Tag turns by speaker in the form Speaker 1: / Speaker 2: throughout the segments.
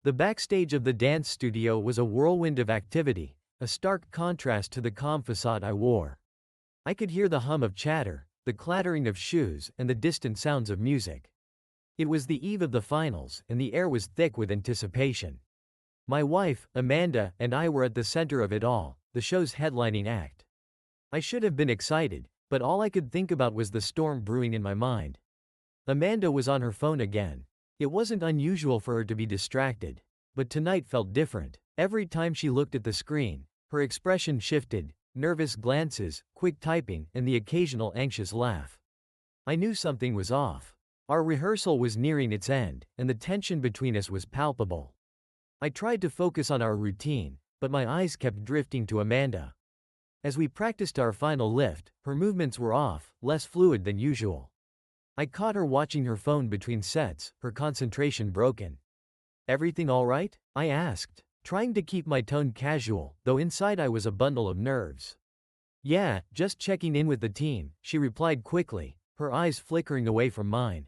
Speaker 1: The backstage of the dance studio was a whirlwind of activity, a stark contrast to the calm facade I wore. I could hear the hum of chatter, the clattering of shoes, and the distant sounds of music. It was the eve of the finals, and the air was thick with anticipation. My wife, Amanda, and I were at the center of it all, the show's headlining act. I should have been excited, but all I could think about was the storm brewing in my mind. Amanda was on her phone again. It wasn't unusual for her to be distracted, but tonight felt different. Every time she looked at the screen, her expression shifted, nervous glances, quick typing, and the occasional anxious laugh. I knew something was off. Our rehearsal was nearing its end, and the tension between us was palpable. I tried to focus on our routine, but my eyes kept drifting to Amanda. As we practiced our final lift, her movements were off, less fluid than usual. I caught her watching her phone between sets, her concentration broken. "Everything all right?" I asked, trying to keep my tone casual, though inside I was a bundle of nerves. "Yeah, just checking in with the team," she replied quickly, her eyes flickering away from mine.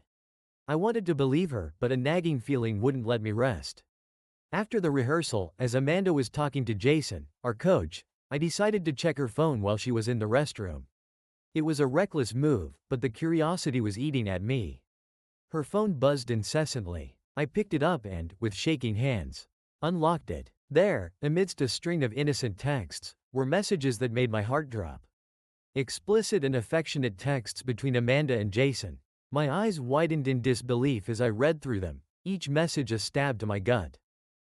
Speaker 1: I wanted to believe her, but a nagging feeling wouldn't let me rest. After the rehearsal, as Amanda was talking to Jason, our coach, I decided to check her phone while she was in the restroom. It was a reckless move, but the curiosity was eating at me. Her phone buzzed incessantly. I picked it up and, with shaking hands, unlocked it. There, amidst a string of innocent texts, were messages that made my heart drop. Explicit and affectionate texts between Amanda and Jason. My eyes widened in disbelief as I read through them, each message a stab to my gut.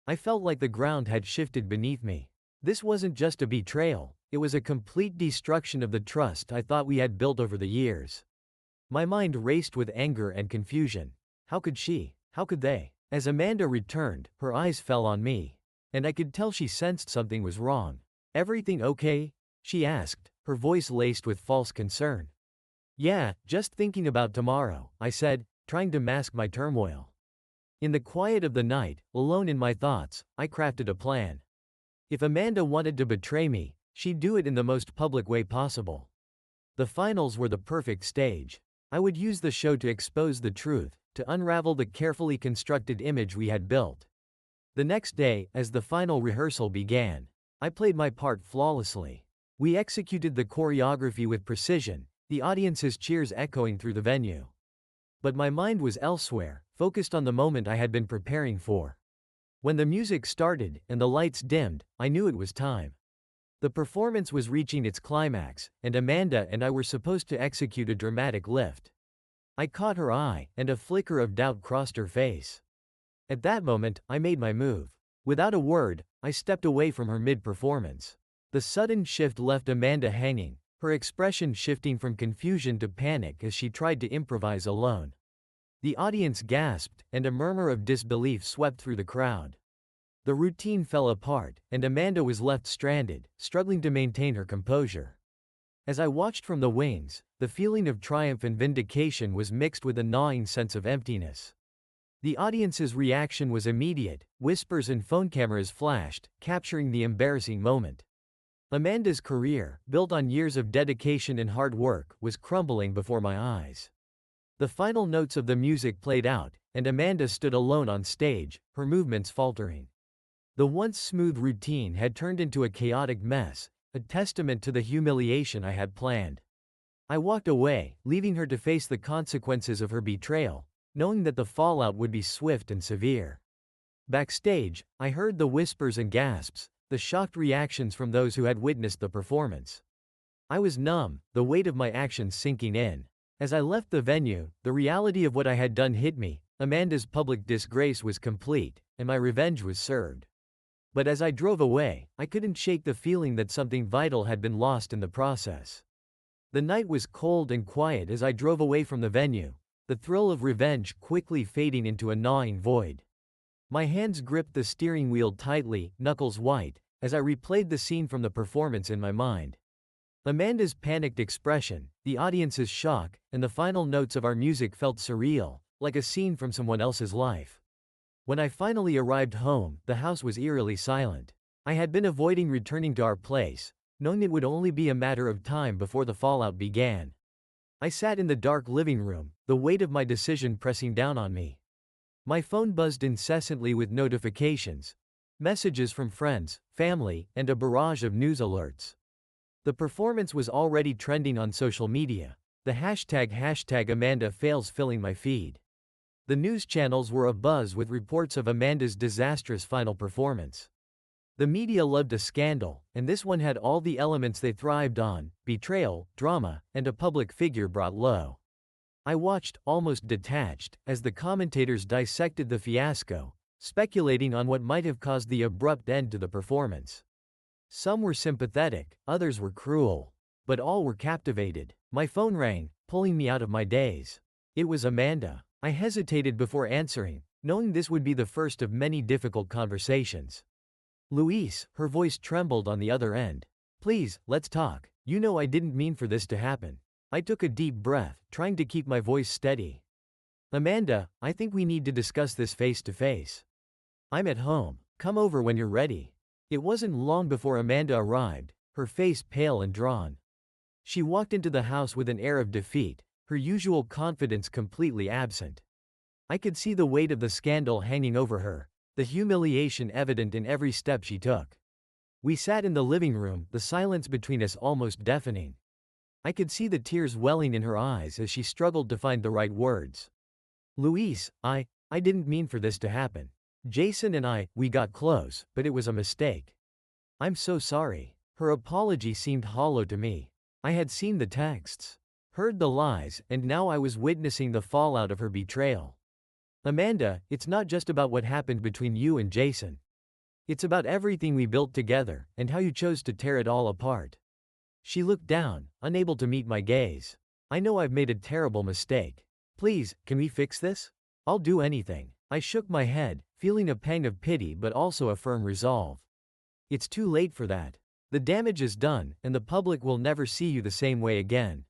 Speaker 1: I felt like the ground had shifted beneath me. This wasn't just a betrayal, it was a complete destruction of the trust I thought we had built over the years. My mind raced with anger and confusion. How could she? How could they? As Amanda returned, her eyes fell on me, and I could tell she sensed something was wrong. "Everything okay?" she asked, her voice laced with false concern. "Yeah, just thinking about tomorrow," I said, trying to mask my turmoil. In the quiet of the night, alone in my thoughts, I crafted a plan. If Amanda wanted to betray me, she'd do it in the most public way possible. The finals were the perfect stage. I would use the show to expose the truth, to unravel the carefully constructed image we had built. The next day, as the final rehearsal began, I played my part flawlessly. We executed the choreography with precision, the audience's cheers echoing through the venue. But my mind was elsewhere, focused on the moment I had been preparing for. When the music started and the lights dimmed, I knew it was time. The performance was reaching its climax, and Amanda and I were supposed to execute a dramatic lift. I caught her eye, and a flicker of doubt crossed her face. At that moment, I made my move. Without a word, I stepped away from her mid-performance. The sudden shift left Amanda hanging, her expression shifting from confusion to panic as she tried to improvise alone. The audience gasped, and a murmur of disbelief swept through the crowd. The routine fell apart, and Amanda was left stranded, struggling to maintain her composure. As I watched from the wings, the feeling of triumph and vindication was mixed with a gnawing sense of emptiness. The audience's reaction was immediate, whispers and phone cameras flashed, capturing the embarrassing moment. Amanda's career, built on years of dedication and hard work, was crumbling before my eyes. The final notes of the music played out, and Amanda stood alone on stage, her movements faltering. The once smooth routine had turned into a chaotic mess, a testament to the humiliation I had planned. I walked away, leaving her to face the consequences of her betrayal, knowing that the fallout would be swift and severe. Backstage, I heard the whispers and gasps, the shocked reactions from those who had witnessed the performance. I was numb, the weight of my actions sinking in. As I left the venue, the reality of what I had done hit me. Amanda's public disgrace was complete, and my revenge was served. But as I drove away, I couldn't shake the feeling that something vital had been lost in the process. The night was cold and quiet as I drove away from the venue, the thrill of revenge quickly fading into a gnawing void. My hands gripped the steering wheel tightly, knuckles white, as I replayed the scene from the performance in my mind. Amanda's panicked expression, the audience's shock, and the final notes of our music felt surreal, like a scene from someone else's life. When I finally arrived home, the house was eerily silent. I had been avoiding returning to our place, knowing it would only be a matter of time before the fallout began. I sat in the dark living room, the weight of my decision pressing down on me. My phone buzzed incessantly with notifications, messages from friends, family, and a barrage of news alerts. The performance was already trending on social media. The hashtag Amanda fails filling my feed. The news channels were abuzz with reports of Amanda's disastrous final performance. The media loved a scandal, and this one had all the elements they thrived on: betrayal, drama, and a public figure brought low. I watched, almost detached, as the commentators dissected the fiasco, speculating on what might have caused the abrupt end to the performance. Some were sympathetic, others were cruel. But all were captivated. My phone rang, pulling me out of my daze. It was Amanda. I hesitated before answering, knowing this would be the first of many difficult conversations. Louise, her voice trembled on the other end. Please, let's talk. You know I didn't mean for this to happen. I took a deep breath, trying to keep my voice steady. Amanda, I think we need to discuss this face to face. I'm at home. Come over when you're ready. It wasn't long before Amanda arrived, her face pale and drawn. She walked into the house with an air of defeat, her usual confidence completely absent. I could see the weight of the scandal hanging over her, the humiliation evident in every step she took. We sat in the living room, the silence between us almost deafening. I could see the tears welling in her eyes as she struggled to find the right words. Louise, I didn't mean for this to happen. Jason and we got close, but it was a mistake. I'm so sorry. Her apology seemed hollow to me. I had seen the texts, heard the lies, and now I was witnessing the fallout of her betrayal. Amanda, it's not just about what happened between you and Jason. It's about everything we built together, and how you chose to tear it all apart. She looked down, unable to meet my gaze. I know I've made a terrible mistake. Please, can we fix this? I'll do anything. I shook my head, feeling a pang of pity but also a firm resolve. It's too late for that. The damage is done, and the public will never see you the same way again.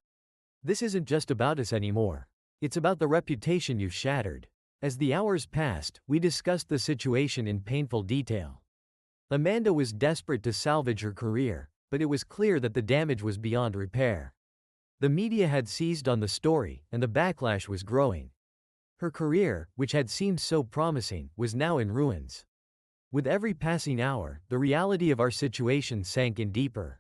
Speaker 1: This isn't just about us anymore. It's about the reputation you've shattered. As the hours passed, we discussed the situation in painful detail. Amanda was desperate to salvage her career, but it was clear that the damage was beyond repair. The media had seized on the story, and the backlash was growing. Her career, which had seemed so promising, was now in ruins. With every passing hour, the reality of our situation sank in deeper.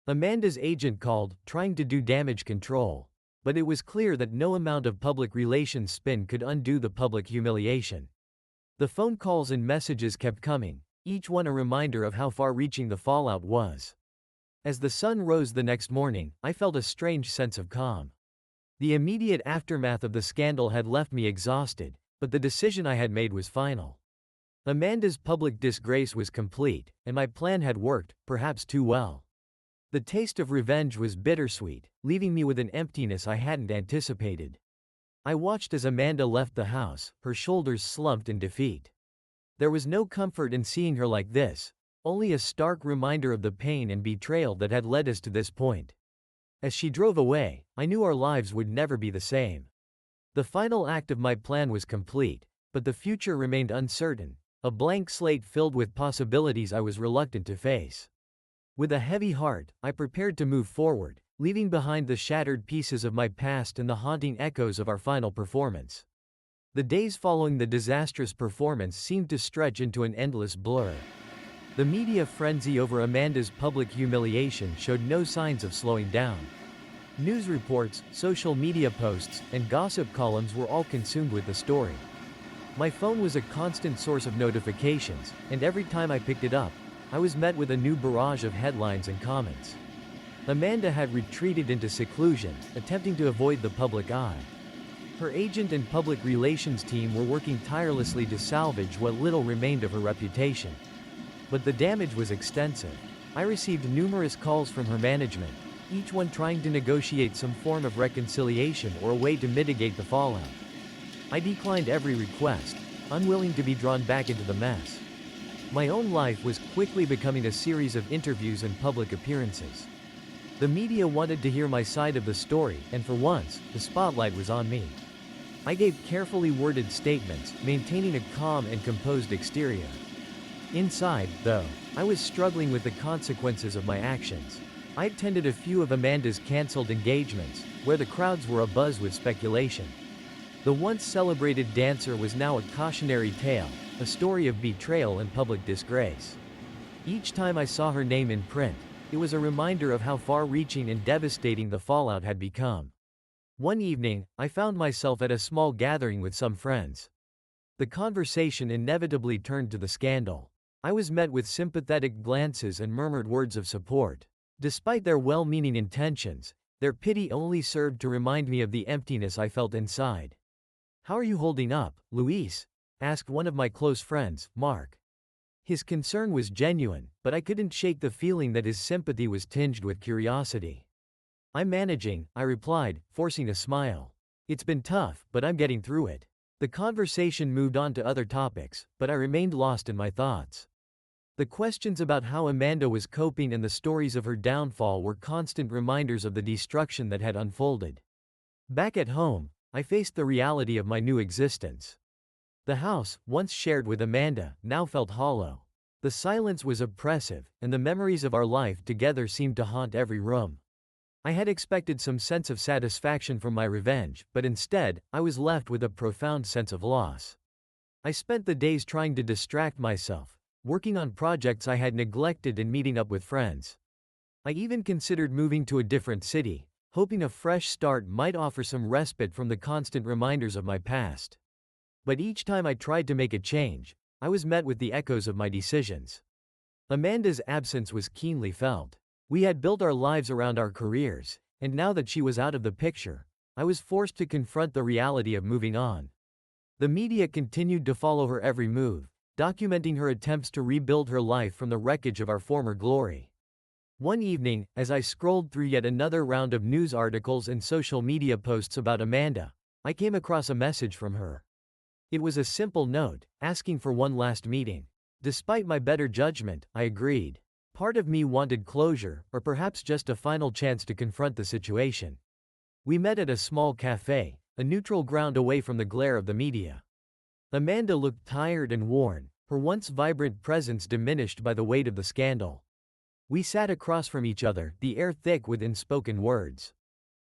Speaker 1: Amanda's agent called, trying to do damage control. But it was clear that no amount of public relations spin could undo the public humiliation. The phone calls and messages kept coming, each one a reminder of how far-reaching the fallout was. As the sun rose the next morning, I felt a strange sense of calm. The immediate aftermath of the scandal had left me exhausted, but the decision I had made was final. Amanda's public disgrace was complete, and my plan had worked, perhaps too well. The taste of revenge was bittersweet, leaving me with an emptiness I hadn't anticipated. I watched as Amanda left the house, her shoulders slumped in defeat. There was no comfort in seeing her like this, only a stark reminder of the pain and betrayal that had led us to this point. As she drove away, I knew our lives would never be the same. The final act of my plan was complete, but the future remained uncertain, a blank slate filled with possibilities I was reluctant to face. With a heavy heart, I prepared to move forward, leaving behind the shattered pieces of my past and the haunting echoes of our final performance. The days following the disastrous performance seemed to stretch into an endless blur. The media frenzy over Amanda's public humiliation showed no signs of slowing down. News reports, social media posts, and gossip columns were all consumed with the story. My phone was a constant source of notifications, and every time I picked it up, I was met with a new barrage of headlines and comments. Amanda had retreated into seclusion, attempting to avoid the public eye. Her agent and public relations team were working tirelessly to salvage what little remained of her reputation. But the damage was extensive. I received numerous calls from her management, each one trying to negotiate some form of reconciliation or a way to mitigate the fallout. I declined every request, unwilling to be drawn back into the mess. My own life was quickly becoming a series of interviews and public appearances. The media wanted to hear my side of the story, and for once, the spotlight was on me. I gave carefully worded statements, maintaining a calm and composed exterior. Inside, though, I was struggling with the consequences of my actions. I attended a few of Amanda's cancelled engagements, where the crowds were abuzz with speculation. The once celebrated dancer was now a cautionary tale, a story of betrayal and public disgrace. Each time I saw her name in print, it was a reminder of how far-reaching and devastating the fallout had become. One evening, I found myself at a small gathering with some friends. The conversation inevitably turned to the scandal. I was met with sympathetic glances and murmured words of support. Despite their well-meaning intentions, their pity only served to remind me of the emptiness I felt inside. "How are you holding up, Luis?" asked one of my close friends, Mark. His concern was genuine, but I couldn't shake the feeling that his sympathy was tinged with curiosity. "I'm managing," I replied, forcing a smile. "It's been tough, but I'm getting through it." The conversation moved on to other topics, but I remained lost in my thoughts. The questions about how Amanda was coping and the stories of her downfall were constant reminders of the destruction that had unfolded. Back at home, I faced the reality of my new existence. The house, once shared with Amanda, now felt hollow. The silence was oppressive, and the memories of our life together seemed to haunt every room. I had expected some sense of satisfaction from my revenge, but instead, I was left with a profound sense of loss. I spent the days trying to distract myself, working on projects I had neglected and meeting up with friends. I even considered moving to a different city, hoping a fresh start might offer some respite from the constant reminders of my past. But each time I tried to make a change, I was met with the echoes of my decisions. Amanda's absence was keenly felt. We had built our lives around our careers, and now that she was out of the picture, I was forced to confront the reality of moving on. The media continued to follow her every move, documenting her attempts to rebuild her life from the wreckage of our former glory. One evening, as I scrolled through yet another round of news articles and social media posts about Amanda, I came across a message from her. It was a simple note, asking for one last meeting. Despite my better judgment, I agreed. Part of me wanted closure, or perhaps just a final chance to confront the situation. We met at a small cafe, a neutral ground away from the glare of the media. Amanda looked tired and worn, her once vibrant presence diminished by the weight of the scandal. We sat across from each other, the air thick with unspoken words.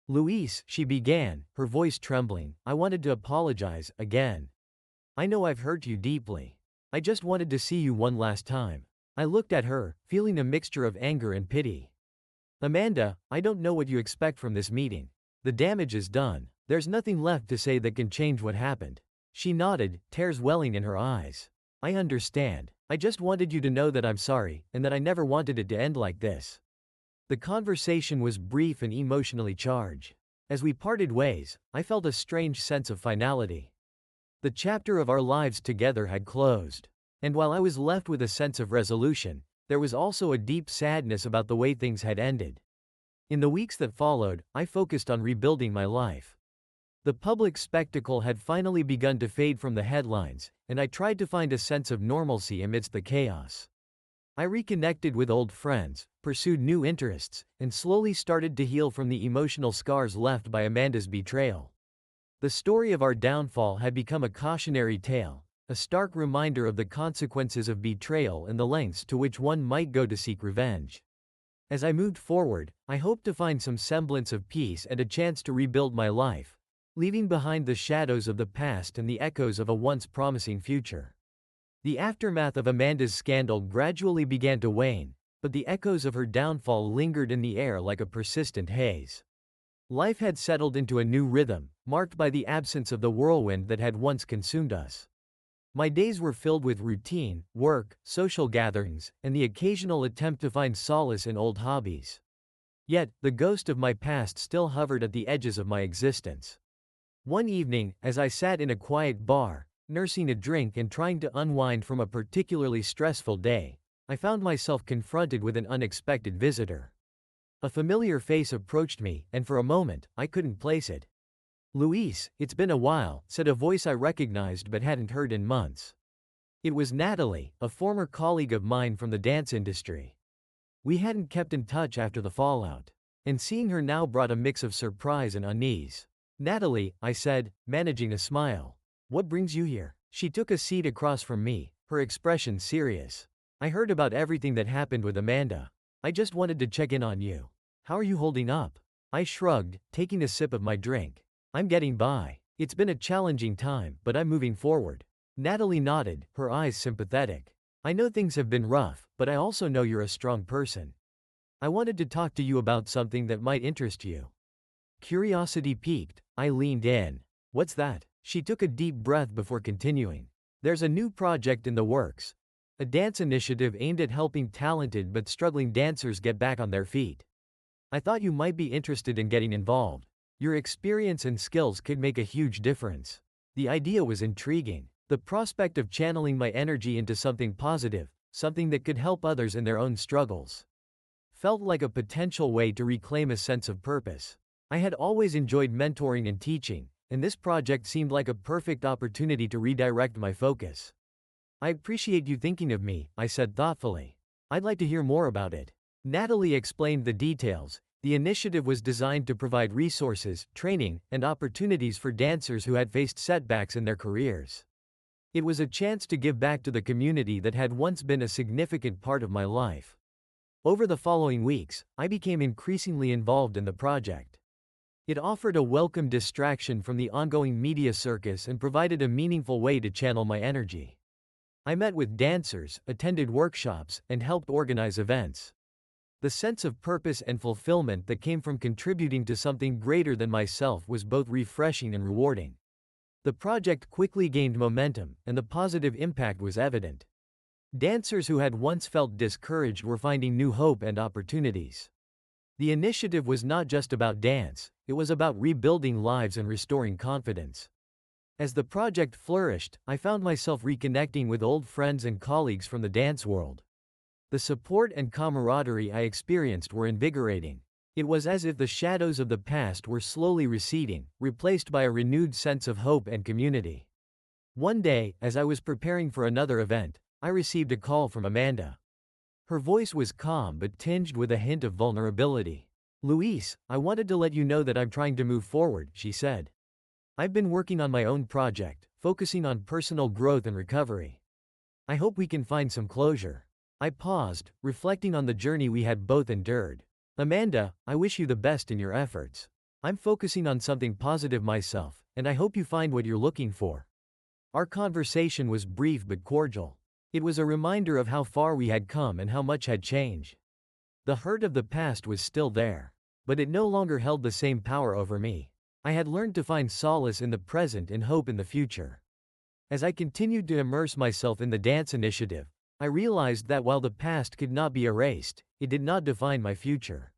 Speaker 1: "Luis," she began, her voice trembling, "I wanted to apologize, again. I know I've hurt you deeply. I just wanted to see you one last time." I looked at her, feeling a mixture of anger and pity. "Amanda, I don't know what you expect from this meeting. The damage is done. There's nothing left to say that can change what happened." She nodded, tears welling in her eyes. "I understand. I just wanted you to know that I'm sorry, and that I never wanted it to end like this." The conversation was brief and emotionally charged. As we parted ways, I felt a strange sense of finality. The chapter of our lives together had closed. And while I was left with a sense of resolution, there was also a deep sadness about the way things had ended. In the weeks that followed, I focused on rebuilding my life. The public spectacle had finally begun to fade from the headlines, and I tried to find a sense of normalcy amidst the chaos. I reconnected with old friends, pursued new interests, and slowly started to heal from the emotional scars left by Amanda's betrayal. The story of our downfall had become a cautionary tale, a stark reminder of the consequences of betrayal and the lengths to which one might go to seek revenge. As I moved forward, I hoped to find some semblance of peace and a chance to rebuild my life, leaving behind the shadows of the past and the echoes of a once promising future. The aftermath of Amanda's scandal gradually began to wane, but the echoes of her downfall lingered in the air like a persistent haze. Life had settled into a new rhythm, marked by the absence of the whirlwind that had once consumed us. My days were filled with routine, work, social gatherings, and the occasional attempt to find solace in old hobbies. Yet, the ghost of my past still hovered at the edges of my existence. One evening, as I sat in a quiet bar, nursing a drink and trying to unwind from a particularly stressful day, I found myself confronted with an unexpected visitor. A familiar face approached me, and for a moment, I couldn't place it. "Luis, it's been a while," said a voice I recognized but hadn't heard in months. It was Natalie, a former colleague of mine from the dance industry. We hadn't kept in touch after the fallout, and seeing her now brought a mix of surprise and unease. "Natalie," I said, managing a smile. "What brings you here?" She took a seat across from me, her expression serious. "I heard about everything that happened with Amanda. I just wanted to check in on you. How are you holding up?" I shrugged, taking a sip of my drink. "I'm getting by. It's been a challenging time, but I'm moving forward. Natalie nodded, her eyes sympathetic. I know things have been rough, but I also know you're a strong person. I wanted to talk to you about something that might interest you. Curiosity piqued, I leaned in. What's that? She took a deep breath before continuing. There's a new project in the works. A dance initiative aimed at helping talented but struggling dancers get back on their feet. I thought you might be interested in getting involved. Your experience and skills could make a huge difference. The idea was intriguing. The prospect of channeling my energy into something positive, something that could help others in their own struggles, felt like a potential way to reclaim a sense of purpose. I had always enjoyed mentoring and teaching, and this project seemed like a perfect opportunity to redirect my focus. I appreciate you thinking of me, I said thoughtfully. I'd like to hear more about it. Natalie explained the details. The initiative was designed to provide resources, training, and opportunities for dancers who had faced setbacks in their careers. It was a chance to give back to the community that had once been a significant part of my life. Over the following weeks, I became increasingly involved in the project. It offered a welcome distraction from the ongoing media circus and provided a meaningful way to channel my energy. I met with dancers, attended workshops, and helped organize events. The sense of purpose and fulfillment that came from contributing to something greater than myself was both refreshing and rewarding. The project quickly gained momentum, and the positive impact was evident. Dancers who had once felt discouraged were finding new hope and opportunities. The initiative was not just about dance, it was about rebuilding lives and restoring confidence. As the project flourished, I found myself reconnecting with old friends and colleagues from the dance world. The support and camaraderie I experienced were invigorating. It was as if the shadows of the past were slowly receding, replaced by a renewed sense of hope and community. One day, as I was preparing for another event, I received a call from Amanda. Her voice was calm but tinged with a hint of vulnerability. "Luis, I wanted to let you know that I'm trying to move forward," she said. "I've been working on my own project, focusing on personal growth and recovery. I hope we can find some closure." I paused, reflecting on the journey we had both endured. "Amanda, I wish you the best in your efforts. I'm focusing on something positive myself, and I hope you find what you're looking for." Our conversation was brief but cordial. It was a reminder of how far we had come and how much had changed. The hurt of the past was still there, but it no longer held the same power over me. I had learned to find solace in the present and hope in the future. As I continued to immerse myself in the dance initiative, I realized that while the past could not be erased, it did not define my future.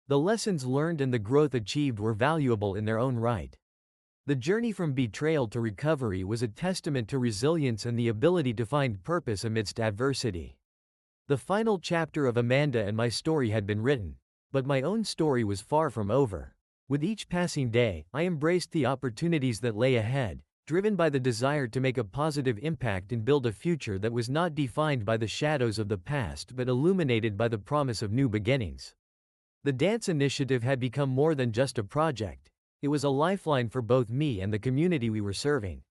Speaker 1: The lessons learned and the growth achieved were valuable in their own right. The journey from betrayal to recovery was a testament to resilience and the ability to find purpose amidst adversity. The final chapter of Amanda and my story had been written, but my own story was far from over. With each passing day, I embraced the opportunities that lay ahead, driven by the desire to make a positive impact and build a future that was not defined by the shadows of the past but illuminated by the promise of new beginnings. The dance initiative had become more than just a project. It was a lifeline for both me and the community we were serving.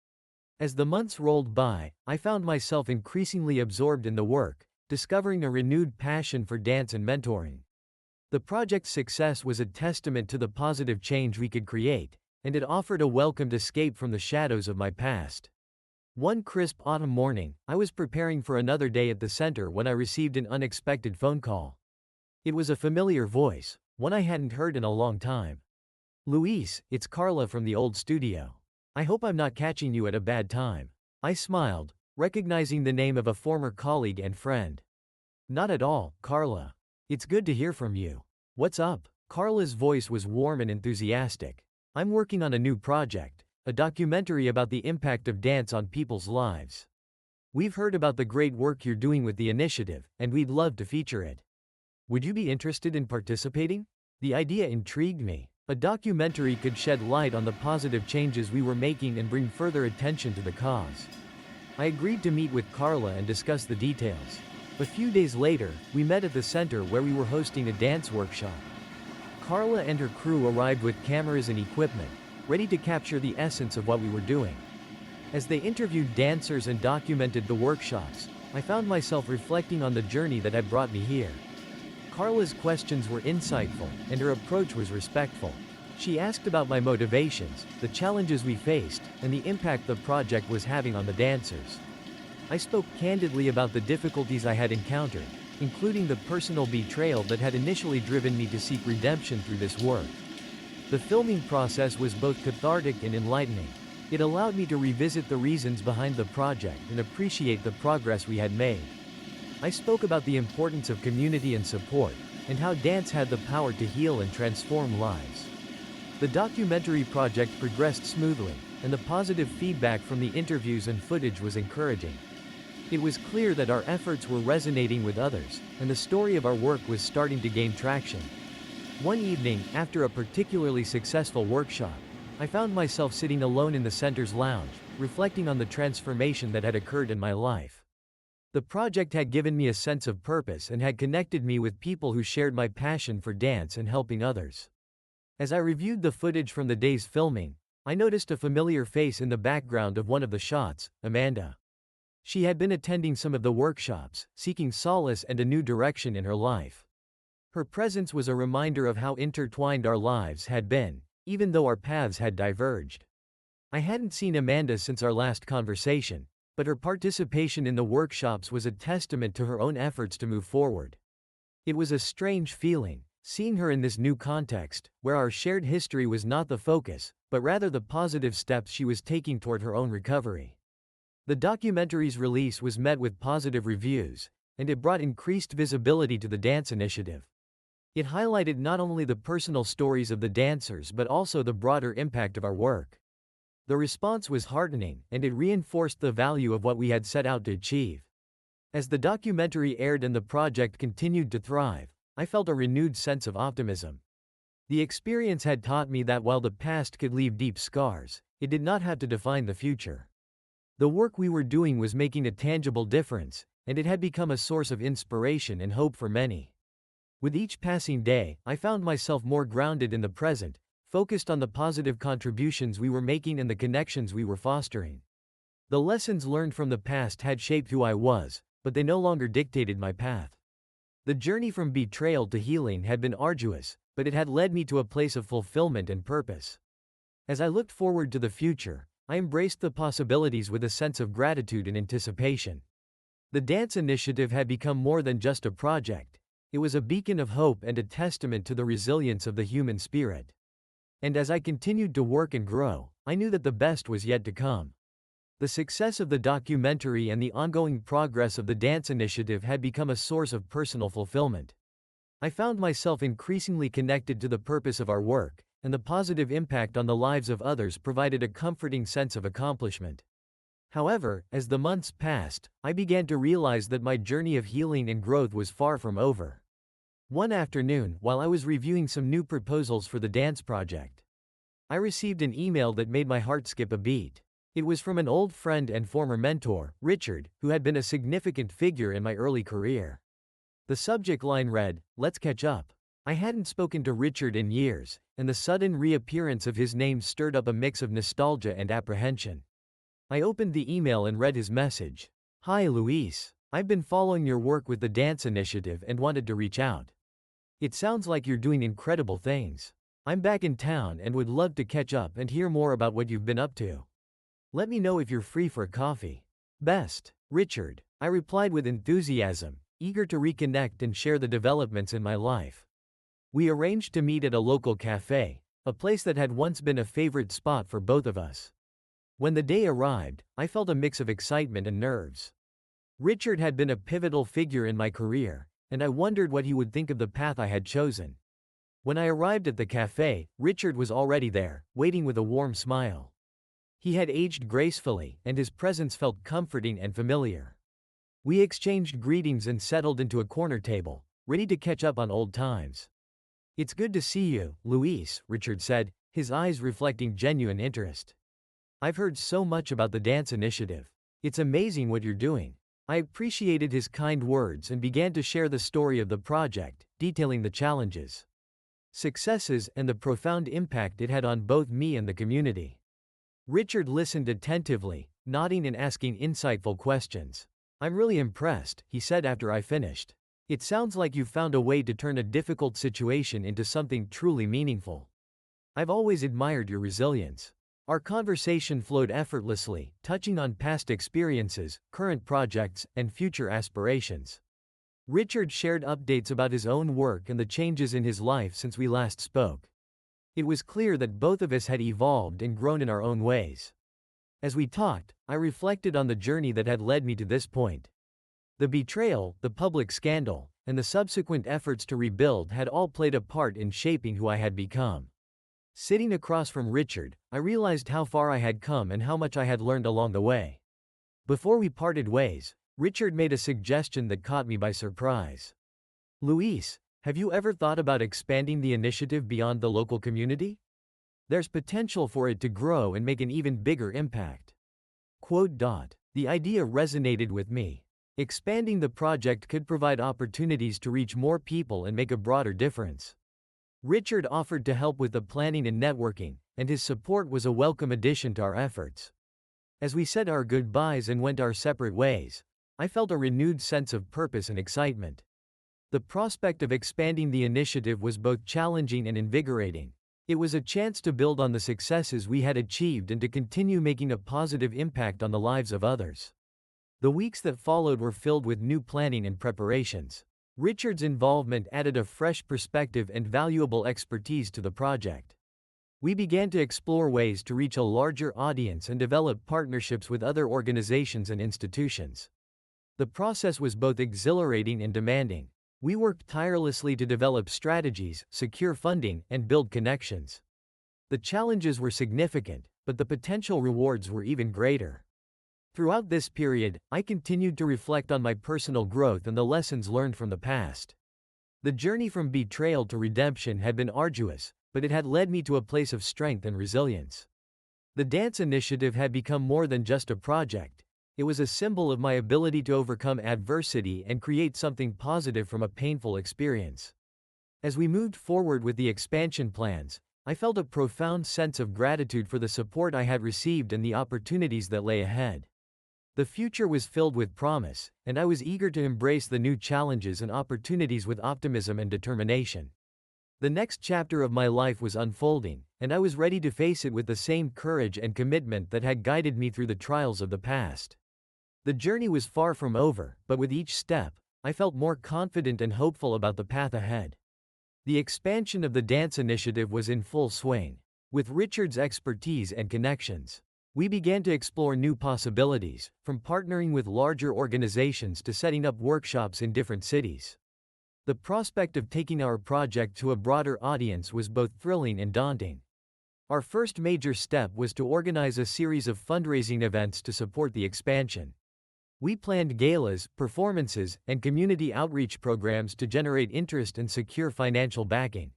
Speaker 1: As the months rolled by, I found myself increasingly absorbed in the work, discovering a renewed passion for dance and mentoring. The project's success was a testament to the positive change we could create, and it offered a welcomed escape from the shadows of my past. One crisp autumn morning, I was preparing for another day at the center when I received an unexpected phone call. It was a familiar voice, one I hadn't heard in a long time. "Luis, it's Carla from the old studio. I hope I'm not catching you at a bad time." I smiled, recognizing the name of a former colleague and friend. "Not at all, Carla. It's good to hear from you. What's up?" Carla's voice was warm and enthusiastic. "I'm working on a new project, a documentary about the impact of dance on people's lives. We've heard about the great work you're doing with the initiative, and we'd love to feature it. Would you be interested in participating?" The idea intrigued me. A documentary could shed light on the positive changes we were making and bring further attention to the cause. I agreed to meet with Carla and discuss the details. A few days later, we met at the center where we were hosting a dance workshop. Carla and her crew arrived with cameras and equipment, ready to capture the essence of what we were doing. As they interviewed dancers and documented the workshops, I found myself reflecting on the journey that had brought me here. Carla's questions were insightful, and her approach was respectful. She asked about my motivations, the challenges we faced, and the impact the project was having on the dancers. I spoke candidly about the difficulties I had encountered, including the personal betrayal that had initially driven me to seek redemption through this work. The filming process was both cathartic and enlightening. It allowed me to revisit the reasons behind the project and appreciate the progress we had made. I spoke about the importance of community and support, and how dance had the power to heal and transform lives. The documentary project progressed smoothly, and the positive feedback from the interviews and footage was encouraging. It was clear that our efforts were resonating with others, and the story of our work was starting to gain traction. One evening, after a particularly successful workshop, I found myself sitting alone in the center's lounge, reflecting on the transformation that had occurred in my life. The project had given me a sense of purpose and had connected me with people who shared my passion for dance and helping others. As I reviewed the footage from the day's filming, I noticed a familiar face in the background of one of the shots, Amanda. She had been attending some of the workshops, seeking solace and a new direction in her life. Her presence was a reminder of how intertwined our lives had been, even though our paths had diverged. I hadn't seen Amanda since our last conversation, but her participation in the workshops was a testament to her own efforts to move forward. It was a strange feeling, seeing her in this new context, where our shared history was not the focus, but rather the positive steps she was taking toward her own recovery. The documentary's release was met with positive reviews, and it brought increased visibility to the dance initiative. It highlighted not only the personal stories of the dancers but also the broader impact of our work. The response was heartening, and it reinforced the value of what we had set out to achieve. As the documentary aired and the project continued to thrive, I felt a renewed sense of optimism. The experience had taught me that while the past could leave deep scars, it did not have to define the future. The work we were doing was making a tangible difference, and it had become a source of inspiration and hope for many. With each passing day, I found myself more grounded in the present, focused on the positive contributions we were making and the connections we were fostering. The lessons learned from the past had shaped who I was, but they no longer dictated my path. The journey from betrayal to healing had been arduous, but it had led me to a place of fulfillment and purpose. As I looked forward to the future, I embraced the possibilities with a sense of gratitude and anticipation. The dance initiative had become more than just a project. It was a beacon of hope and a testament to the resilience of the human spirit. And as I continued to work and grow, I knew that the best was yet to come. The success of the documentary and the ongoing progress of the dance initiative had become a source of personal fulfillment. I found myself increasingly connected to the purpose of our work, and the positive impact on the lives of others provided a comforting sense of accomplishment. However, as the months passed, I began to realize that my journey of healing and growth was far from over. One afternoon, while I was reviewing some new proposals for the dance project, I received an email that made my heart skip a beat. It was from an old friend and former mentor, Richard, who had been a significant figure in my early career. The subject line read, "Let's catch up." I hadn't spoken to Richard in years, and the sudden reappearance of his name stirred up a mix of nostalgia and apprehension. I opened the email and read his message. "Hi Luis, I've been following your work with the dance initiative and wanted to reach out. It sounds like you're doing incredible things. I'm back in town and would love to catch up and hear more about what you've been up to. Let me know if you're free for a coffee. Best, Richard," I replied with enthusiasm, eager to reconnect and share the developments in my life. We arranged to meet at a local cafe, a place that had once been a favorite spot for both of us. When the day arrived, I felt a mix of excitement and nerves. Richard had been a pivotal figure in my career, and I wondered what he would think of the path I had chosen. When I arrived at the cafe, Richard was already there, waiting with a warm smile. He had aged gracefully, and his presence felt comforting and familiar. We exchanged greetings and settled into a corner table, ready to catch up on old times. "It's good to see you, Luis," Richard said, his eyes reflecting genuine interest. "I've heard so much about the dance initiative. It's amazing what you're doing." I appreciated his kind words and began to share the story of the project, detailing the challenges, successes, and the profound impact it had on both me and the community. Richard listened attentively, nodding and asking insightful questions. "I'm really impressed," he said after I finished. "It sounds like you've found a way to turn a difficult situation into something truly meaningful." I've always admired your resilience. Our conversation flowed effortlessly, touching on past experiences, current projects, and future aspirations. Richard shared updates about his own work and the changes in his life since we last spoke. It was clear that both of us had evolved and grown in our own ways. As we talked, I reflected on the journey that had led me to this point. The betrayal, the public scandal, and the subsequent efforts to rebuild had all played a part in shaping who I had become. Sitting across from Richard, I realized how far I had come and how much I had learned along the way. Before we parted ways, Richard made a suggestion that caught me by surprise. Luis, have you ever thought about expanding the initiative beyond the local community? There's potential for it to grow and make an even bigger impact. The idea resonated with me. Expanding the project could provide opportunities to reach more people and make a broader difference. Richard offered to help with the planning and networking, and his support was a welcome addition to our efforts. As we said our goodbyes and went our separate ways, I felt a renewed sense of purpose and excitement. The prospect of expanding the initiative was both challenging and invigorating. It was a chance to build on the successes we had achieved and to continue making a positive impact on the lives of others. The weeks that followed were filled with new planning and preparations. Richard's involvement added a fresh perspective and valuable expertise to the project. We began to explore ways to reach a larger audience and develop partnerships with other organizations and institutions. The process was both exhilarating and demanding. We worked tirelessly to develop strategies, secure funding, and build connections. The challenges were significant, but the potential rewards were even greater. Throughout this period, I continued to reflect on my personal growth and the lessons learned from the past. The journey from betrayal to redemption had been arduous, but it had led me to a place of strength and resilience. The dance initiative had become more than just a project. It was a symbol of my ability to overcome adversity and create something positive from a painful experience. As we moved forward with the expansion plans, I felt a profound sense of gratitude for the support I had received and the opportunities that lay ahead. The future was filled with promise, and I was eager to embrace the new challenges and opportunities with optimism and determination. The next chapter of my life was unfolding, and I was ready to face it with the same courage and commitment that had guided me through the trials of the past. The journey was far from over, but with each step, I felt more confident and hopeful about the path ahead. The expansion of the dance initiative was in full swing. With Richard's expertise and connections, we began to explore new possibilities, from partnering with larger organizations to setting up workshops in different cities. The prospect of taking our project to a broader audience was both thrilling and daunting. Our first major step was to organize a series of fundraising events to support the expansion. We planned galas, performances, and community outreach programs to generate interest and secure financial backing.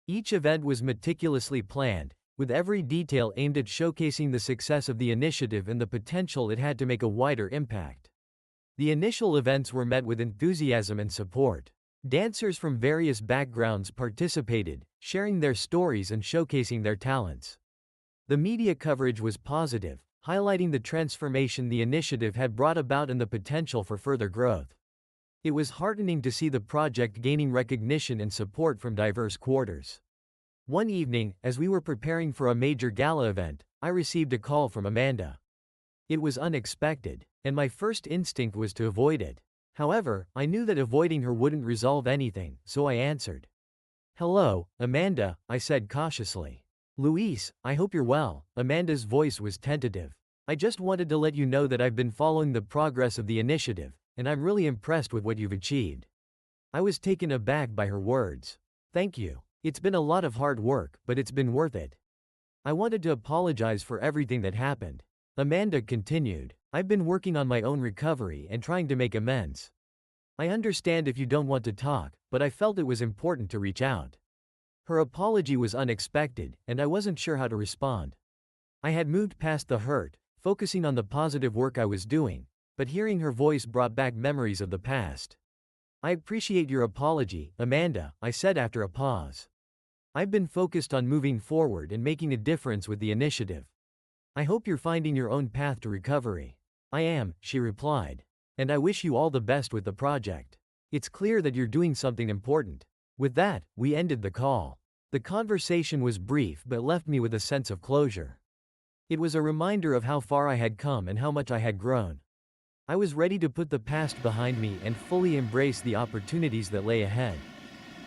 Speaker 1: Each event was meticulously planned, with every detail aimed at showcasing the success of the initiative and the potential it had to make a wider impact. The initial events were met with enthusiasm and support. Dancers from various backgrounds participated, sharing their stories and showcasing their talents. The media coverage was positive, highlighting the transformation the initiative had brought about and the potential for further growth. It was heartening to see the project gaining recognition and support from diverse quarters. One evening, as we were preparing for a major gala event, I received a call from Amanda. It was unexpected, and my first instinct was to avoid it. However, I knew that avoiding her wouldn't resolve anything, so I answered. "Hello, Amanda," I said cautiously. "Luis, I hope you're well." Amanda's voice was tentative. "I just wanted to let you know that I've been following the progress of the initiative, and I'm really impressed with what you've achieved." I was taken aback by her words. "Thank you. It's been a lot of hard work, but it's been worth it." I wanted to apologize for everything that happened. Amanda continued, "I've been working on my own recovery and trying to make amends. I understand if you don't want to talk, but I felt it was important to reach out." Her apology was unexpected, and I wasn't sure how to respond. I had moved past the hurt, focusing on the positive work I was doing, but hearing her voice brought back memories of the past. "I appreciate your apology, Amanda," I said after a pause. "I've been focused on moving forward and making a difference with the initiative. I hope you're finding your own path to recovery." "I am," she replied. "And I wish you all the best with the project. It's clear that you're doing something important." With that, we ended the call. The conversation was brief but left me with a sense of closure. It was a reminder of how far I had come and how much I had grown. I was ready to put the past behind me and fully embrace the opportunities that lay ahead.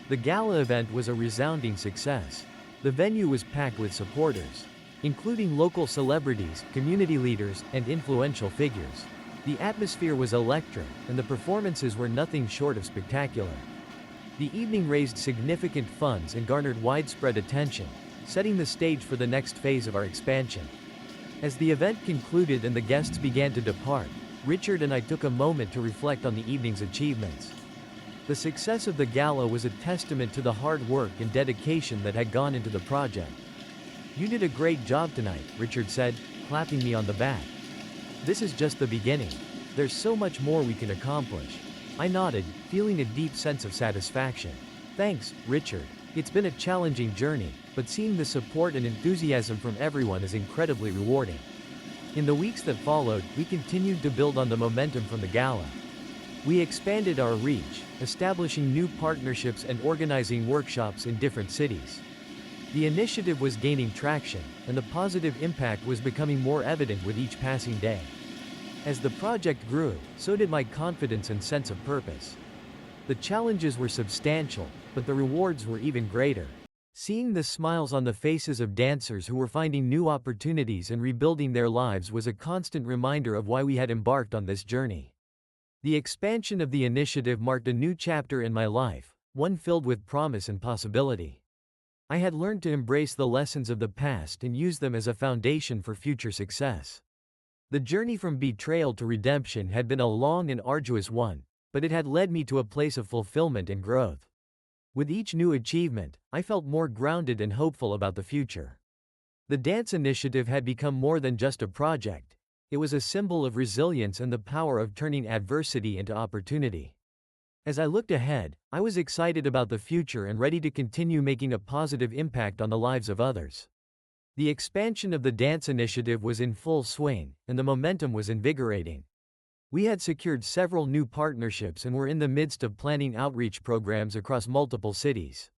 Speaker 1: The gala event was a resounding success. The venue was packed with supporters, including local celebrities, community leaders, and influential figures. The atmosphere was electric, and the performances were nothing short of spectacular. The evening raised significant funds and garnered widespread attention, setting the stage for the next phase of our expansion. As the event concluded and the guests began to depart, Richard and I took a moment to reflect on the evening's achievements. The success of the gala was a testament to the hard work and dedication that had gone into the project. "You did a great job tonight," Richard said, clapping me on the back. "This is just the beginning. There's so much more we can accomplish." I nodded, feeling a deep sense of satisfaction. "Thanks, Richard. It's been a challenging journey, but seeing the support and enthusiasm from everyone is incredibly rewarding." In the weeks that followed, we continued to build on the momentum from the gala. We expanded our reach, establishing new partnerships and organizing workshops in different cities. The initiative was gaining traction, and the positive impact was becoming more evident with each passing day. As the project grew, so did my confidence and sense of purpose. The challenges were substantial, but the rewards were even greater. Seeing the smiles on the faces of dancers who were finding new opportunities and rebuilding their lives was a constant reminder of why we had embarked on this journey. The expansion of the initiative marked a new chapter in my life, one filled with promise and possibility. I had learned to embrace the lessons of the past and use them as a foundation for future success. The journey from betrayal to redemption had been a long and arduous one, but it had led me to a place of fulfillment and growth. With each new achievement, I felt more grounded and hopeful about the future. The dance initiative had become more than just a project. It was a symbol of resilience and the power of turning adversity into opportunity. As I looked ahead, I was excited about the future and ready to continue making a positive impact on the lives of others. The expansion of the dance initiative was in full swing, and the momentum was invigorating. We had secured several new partnerships and were in the midst of planning outreach programs across multiple cities.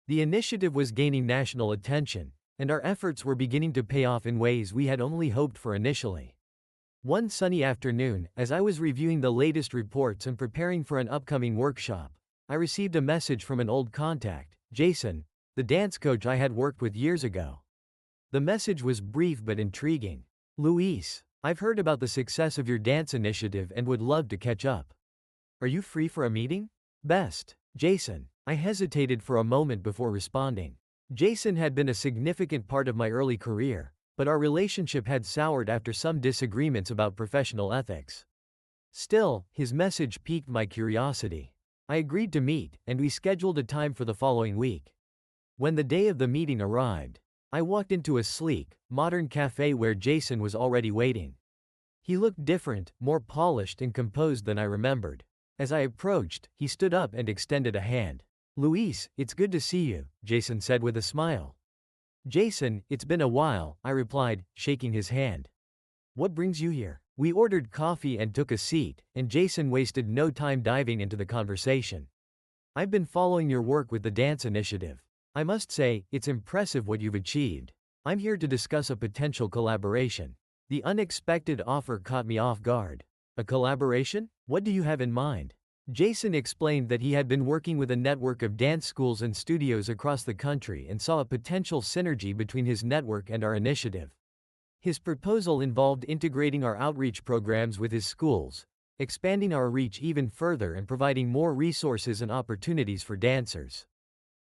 Speaker 1: The initiative was gaining national attention, and our efforts were beginning to pay off in ways we had only hoped for initially. One sunny afternoon, as I was reviewing the latest reports and preparing for an upcoming workshop, I received a message from an old contact, Jason, the dance coach I had worked with years ago. The message was brief but intriguing. "Luis, I've heard about the success of your dance initiative and would love to catch up. Are you free for a meeting?" "Best, Jason." I hesitated for a moment before responding. Jason had been a significant part of my early career, but our relationship had soured after some disagreements about professional ethics. Still, his message piqued my curiosity. I agreed to meet, and we scheduled a time for the following week. When the day of the meeting arrived, I walked into a sleek, modern cafe where Jason was already waiting. He looked different, more polished and composed than I remembered. As I approached, he stood up and extended a hand. "Luis, it's good to see you," Jason said with a smile. "Jason, it's been a while," I replied, shaking his hand. "What brings you here?" We ordered coffee and took a seat, and Jason wasted no time diving into the conversation. "I've been following your work with the dance initiative. I must say, it's impressive what you've achieved. I'm here to discuss a potential collaboration." The unexpected offer caught me off guard. "A collaboration? What do you have in mind?" Jason explained that he had been working with a network of dance schools and studios across the country and saw a potential synergy between his network and our initiative. His proposal involved integrating our outreach programs with his schools, expanding our reach even further and providing more resources and opportunities for dancers.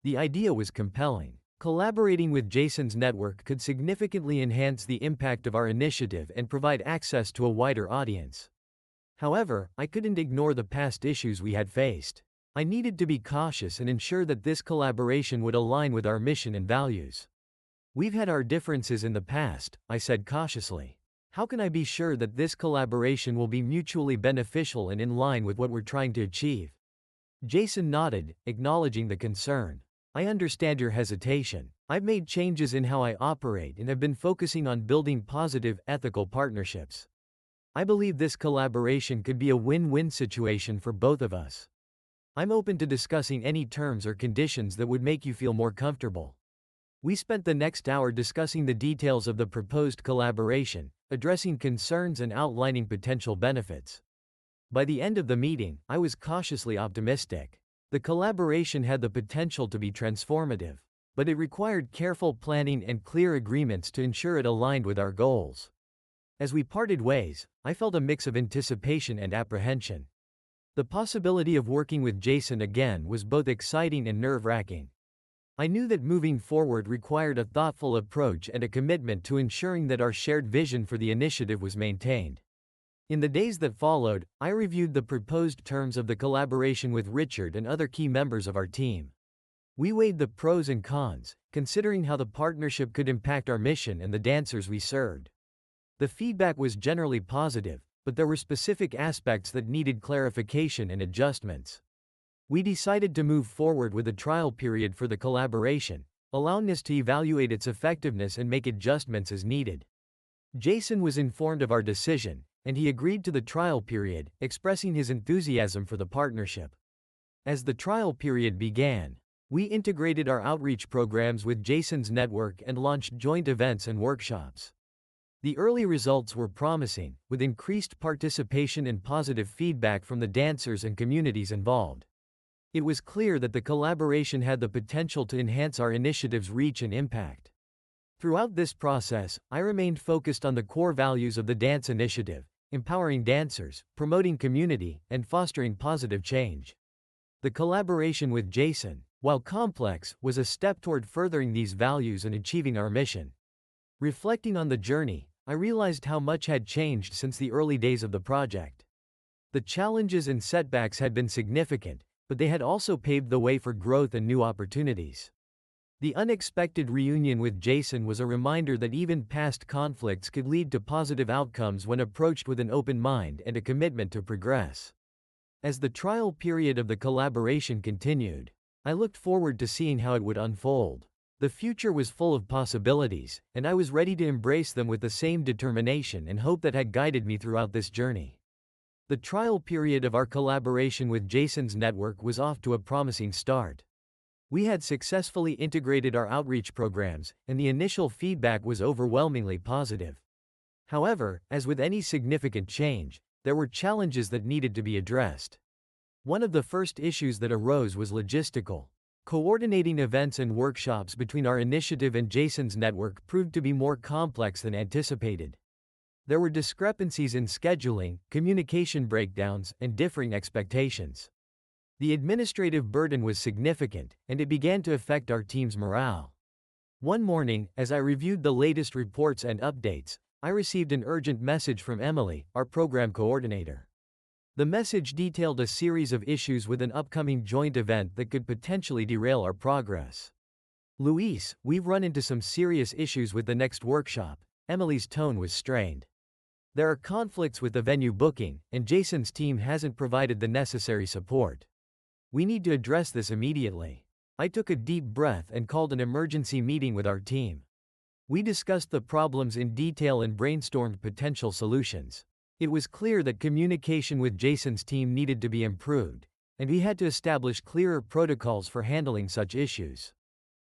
Speaker 1: The idea was compelling. Collaborating with Jason's network could significantly enhance the impact of our initiative and provide access to a wider audience. However, I couldn't ignore the past issues we had faced. I needed to be cautious and ensure that this collaboration would align with our mission and values. "We've had our differences in the past," I said cautiously. "How can I be sure that this collaboration will be mutually beneficial and in line with what we're trying to achieve?" Jason nodded, acknowledging the concern. "I understand your hesitation. I've made changes in how I operate and have been focusing on building positive, ethical partnerships. I believe this collaboration could be a win-win situation for both of us." I'm open to discussing any terms or conditions that would make you feel more comfortable. We spent the next hour discussing the details of the proposed collaboration, addressing concerns and outlining potential benefits. By the end of the meeting, I was cautiously optimistic. The collaboration had the potential to be transformative, but it required careful planning and clear agreements to ensure it aligned with our goals. As we parted ways, I felt a mix of anticipation and apprehension. The possibility of working with Jason again was both exciting and nerve-wracking. I knew that moving forward required a thoughtful approach and a commitment to ensuring that our shared vision for the initiative was maintained. In the days that followed, I reviewed the proposed terms of the collaboration with Richard and other key members of our team. We weighed the pros and cons, considering how the partnership could impact our mission and the dancers we served. The feedback was generally positive, but there were specific aspects that needed clarification and adjustments. We decided to move forward with a trial period for the collaboration, allowing us to evaluate its effectiveness and make adjustments as needed. Jason was informed of our decision, and he agreed to the trial period, expressing his enthusiasm for the partnership. As the trial period began, we integrated our outreach programs with Jason's network and launched joint events and workshops. The early results were promising, with increased participation and positive feedback from the dancers and communities involved. It was clear that the collaboration had the potential to enhance our initiative's reach and impact. Throughout this process, I remained focused on the core values of the dance initiative: empowering dancers, promoting community, and fostering positive change. The collaboration with Jason, while complex, was a step toward furthering these values and achieving our mission. Reflecting on the journey, I realized how much had changed since the early days of the project. The challenges and setbacks had been significant, but they had also paved the way for growth and new opportunities. The unexpected reunion with Jason was a reminder that even past conflicts could lead to positive outcomes when approached with an open mind and a commitment to progress. As the trial period of the collaboration continued, I looked forward to seeing how it would unfold. The future was full of possibilities, and I was ready to embrace them with the same determination and hope that had guided me throughout this journey. The trial period of our collaboration with Jason's network was off to a promising start. We had successfully integrated our outreach programs, and the initial feedback was overwhelmingly positive. However, as with any significant change, there were challenges that needed to be addressed. One of the first issues that arose was logistical. Coordinating events and workshops between our initiative and Jason's network proved to be more complex than anticipated. There were discrepancies in scheduling, communication breakdowns, and differing expectations. The administrative burden was significant, and it began to affect our team's morale. One morning, as I reviewed the latest reports and updates, I received an urgent message from Emily, our program coordinator. The message detailed a series of issues with an upcoming joint event that could potentially derail our progress. "Luis, we've run into some serious issues with the next workshop." Emily's tone was strained. "There are conflicts with the venue booking, and Jason's team hasn't provided the necessary support. We need to address this immediately." I took a deep breath and called an emergency meeting with our team. We discussed the problems in detail and brainstormed potential solutions. It was clear that communication with Jason's team needed to be improved, and we had to establish clearer protocols for handling such issues.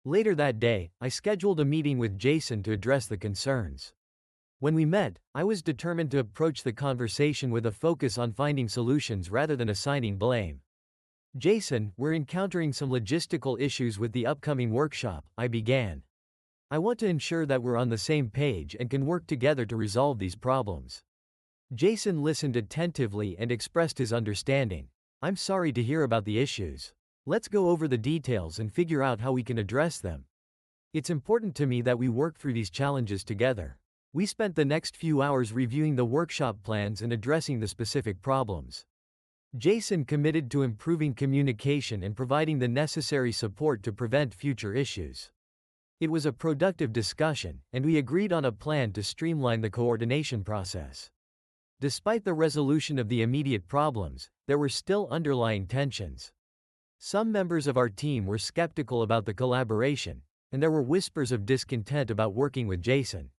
Speaker 1: Later that day, I scheduled a meeting with Jason to address the concerns. When we met, I was determined to approach the conversation with a focus on finding solutions rather than assigning blame. "Jason, we're encountering some logistical issues with the upcoming workshop," I began. "I want to ensure that we're on the same page and can work together to resolve these problems." Jason listened attentively and expressed his understanding. "I'm sorry to hear about the issues. Let's go over the details and figure out how we can address them. It's important to me that we work through these challenges together." We spent the next few hours reviewing the workshop plans and addressing the specific problems. Jason committed to improving communication and providing the necessary support to prevent future issues. It was a productive discussion, and we agreed on a plan to streamline the coordination process. Despite the resolution of the immediate problems, there were still underlying tensions. Some members of our team were skeptical about the collaboration, and there were whispers of discontent about working with Jason.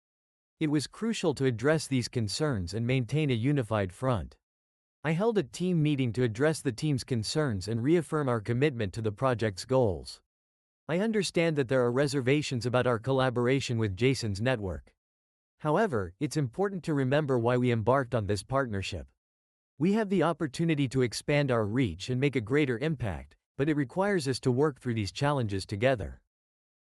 Speaker 1: It was crucial to address these concerns and maintain a unified front. I held a team meeting to address the team's concerns and reaffirm our commitment to the project's goals. I understand that there are reservations about our collaboration with Jason's network. However, it's important to remember why we embarked on this partnership. We have the opportunity to expand our reach and make a greater impact, but it requires us to work through these challenges together.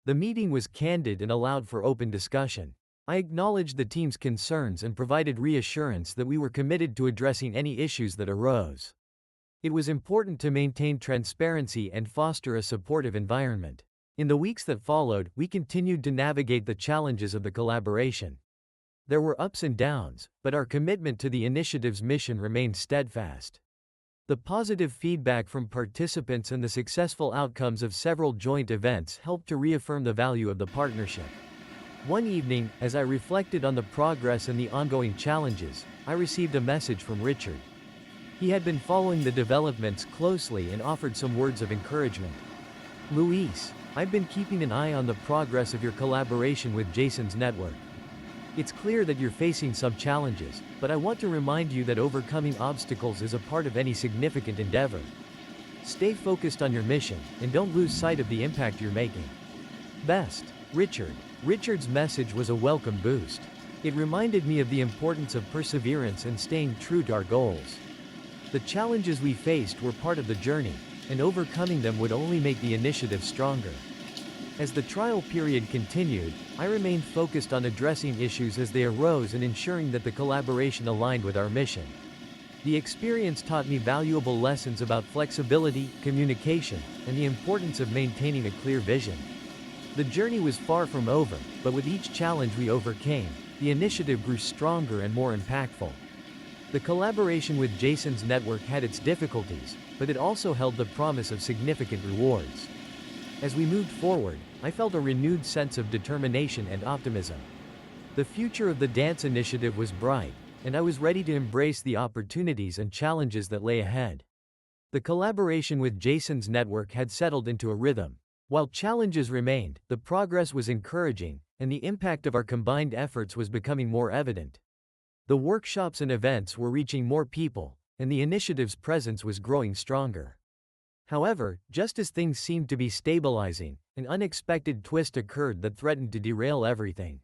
Speaker 1: The meeting was candid and allowed for open discussion. I acknowledged the team's concerns and provided reassurance that we were committed to addressing any issues that arose. It was important to maintain transparency and foster a supportive environment. In the weeks that followed, we continued to navigate the challenges of the collaboration. There were ups and downs, but our commitment to the initiative's mission remained steadfast. The positive feedback from participants and the successful outcomes of several joint events helped to reaffirm the value of the partnership. One evening, as I reflected on the progress and the ongoing challenges, I received a message from Richard. He had been following the developments closely and offered some words of encouragement. "Luis, I've been keeping an eye on the progress of your collaboration with Jason's network. It's clear that you're facing some challenges, but I want to remind you that overcoming obstacles is a part of any significant endeavor. Stay focused on your mission, and don't lose sight of the impact you're making. Best, Richard." Richard's message was a welcome boost. It reminded me of the importance of perseverance and staying true to our goals. The challenges we faced were part of the journey, and overcoming them would only make the initiative stronger. As the trial period continued, I remained focused on addressing issues as they arose and ensuring that the collaboration aligned with our mission. The experience taught me valuable lessons about flexibility, communication, and the importance of maintaining a clear vision. The journey was far from over, but with each challenge we overcame, the initiative grew stronger and more impactful. The collaboration with Jason's network had its difficulties, but it also held the promise of significant rewards. As we moved forward, I felt a renewed sense of determination and optimism. The future of the dance initiative was bright, and I was ready to embrace the opportunities and challenges that lay ahead. The collaboration with Jason's network had settled into a rhythm. While challenges remained, the progress was encouraging, and the impact of our combined efforts was becoming more evident. The workshops and events were reaching more people, and the initiative's presence was growing stronger. However, just as things seemed to be stabilizing, an unexpected twist occurred that threatened to derail everything.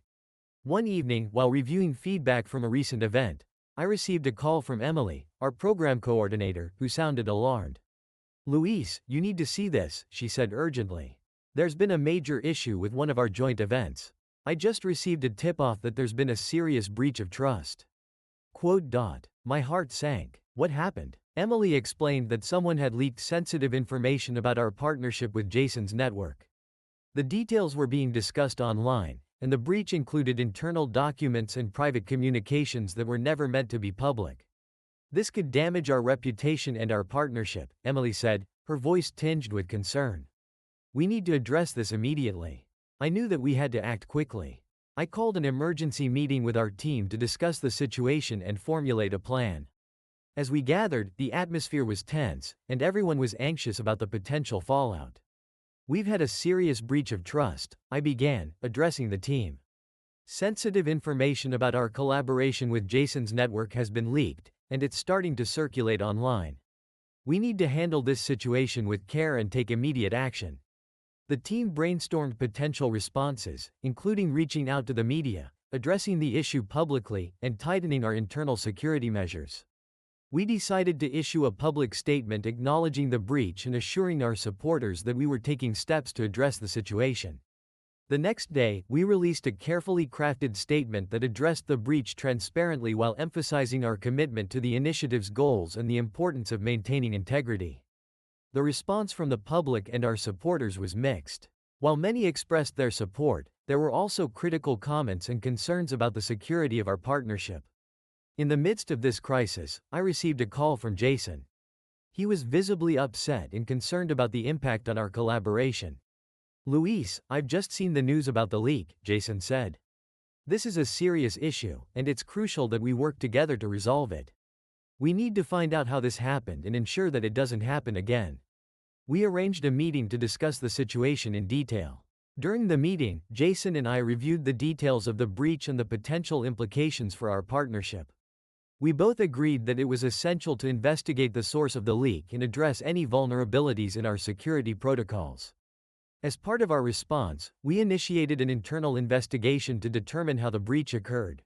Speaker 1: One evening, while reviewing feedback from a recent event, I received a call from Emily, our program coordinator, who sounded alarmed. "Luis, you need to see this," she said urgently. "There's been a major issue with one of our joint events. I just received a tip-off that there's been a serious breach of trust." My heart sank. What happened? Emily explained that someone had leaked sensitive information about our partnership with Jason's network. The details were being discussed online, and the breach included internal documents and private communications that were never meant to be public. "This could damage our reputation and our partnership," Emily said, her voice tinged with concern. "We need to address this immediately." I knew that we had to act quickly. I called an emergency meeting with our team to discuss the situation and formulate a plan. As we gathered, the atmosphere was tense, and everyone was anxious about the potential fallout. "We've had a serious breach of trust," I began, addressing the team. "Sensitive information about our collaboration with Jason's network has been leaked, and it's starting to circulate online. We need to handle this situation with care and take immediate action." The team brainstormed potential responses, including reaching out to the media, addressing the issue publicly, and tightening our internal security measures. We decided to issue a public statement acknowledging the breach and assuring our supporters that we were taking steps to address the situation. The next day, we released a carefully crafted statement that addressed the breach transparently while emphasizing our commitment to the initiative's goals and the importance of maintaining integrity. The response from the public and our supporters was mixed. While many expressed their support, there were also critical comments and concerns about the security of our partnership. In the midst of this crisis, I received a call from Jason. He was visibly upset and concerned about the impact on our collaboration. "Luis, I've just seen the news about the leak," Jason said. "This is a serious issue, and it's crucial that we work together to resolve it. We need to find out how this happened and ensure that it doesn't happen again." We arranged a meeting to discuss the situation in detail. During the meeting, Jason and I reviewed the details of the breach and the potential implications for our partnership. We both agreed that it was essential to investigate the source of the leak and address any vulnerabilities in our security protocols. As part of our response, we initiated an internal investigation to determine how the breach occurred.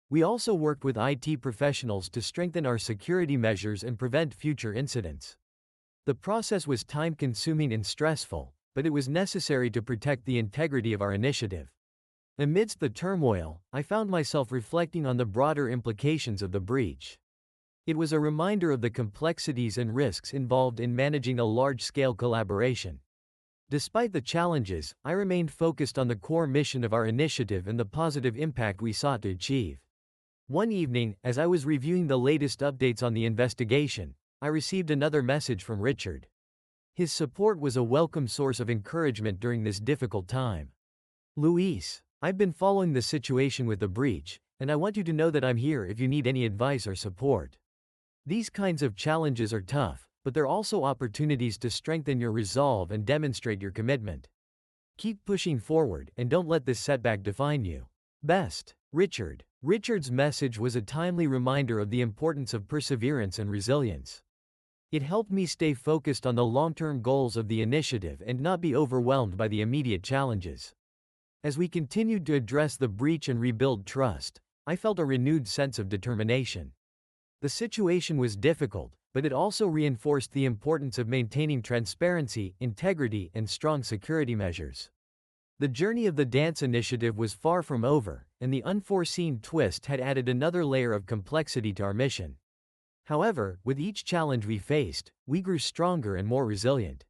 Speaker 1: We also worked with IT professionals to strengthen our security measures and prevent future incidents. The process was time-consuming and stressful, but it was necessary to protect the integrity of our initiative. Amidst the turmoil, I found myself reflecting on the broader implications of the breach. It was a reminder of the complexities and risks involved in managing a large-scale collaboration. Despite the challenges, I remained focused on the core mission of our initiative and the positive impact we sought to achieve. One evening, as I was reviewing the latest updates on the investigation, I received another message from Richard. His support was a welcome source of encouragement during this difficult time. "Luis, I've been following the situation with the breach, and I want you to know that I'm here if you need any advice or support. These kinds of challenges are tough, but they're also opportunities to strengthen your resolve and demonstrate your commitment. Keep pushing forward and don't let this setback define you. Best, Richard." Richard's message was a timely reminder of the importance of perseverance and resilience. It helped me stay focused on the long-term goals of the initiative and not be overwhelmed by the immediate challenges. As we continued to address the breach and rebuild trust, I felt a renewed sense of determination. The situation was difficult, but it also reinforced the importance of maintaining transparency, integrity, and strong security measures. The journey of the dance initiative was far from over, and the unforeseen twist had added another layer of complexity to our mission. However, with each challenge we faced, we grew stronger and more resilient.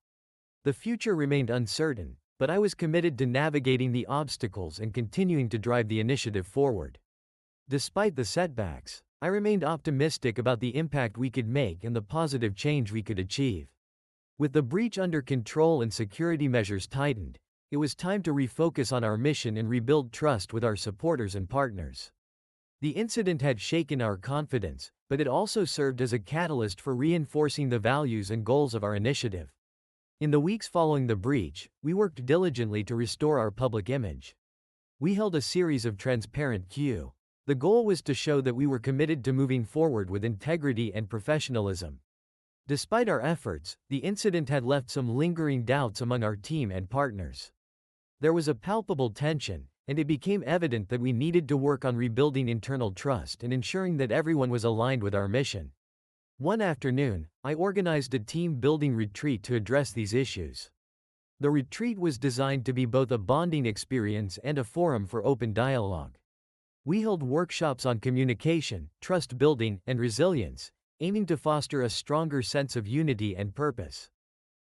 Speaker 1: The future remained uncertain, but I was committed to navigating the obstacles and continuing to drive the initiative forward. Despite the setbacks, I remained optimistic about the impact we could make and the positive change we could achieve. With the breach under control and security measures tightened, it was time to refocus on our mission and rebuild trust with our supporters and partners. The incident had shaken our confidence, but it also served as a catalyst for reinforcing the values and goals of our initiative. In the weeks following the breach, we worked diligently to restore our public image. We held a series of transparent Q. The goal was to show that we were committed to moving forward with integrity and professionalism. Despite our efforts, the incident had left some lingering doubts among our team and partners. There was a palpable tension, and it became evident that we needed to work on rebuilding internal trust and ensuring that everyone was aligned with our mission. One afternoon, I organized a team-building retreat to address these issues. The retreat was designed to be both a bonding experience and a forum for open dialogue. We held workshops on communication, trust building, and resilience, aiming to foster a stronger sense of unity and purpose.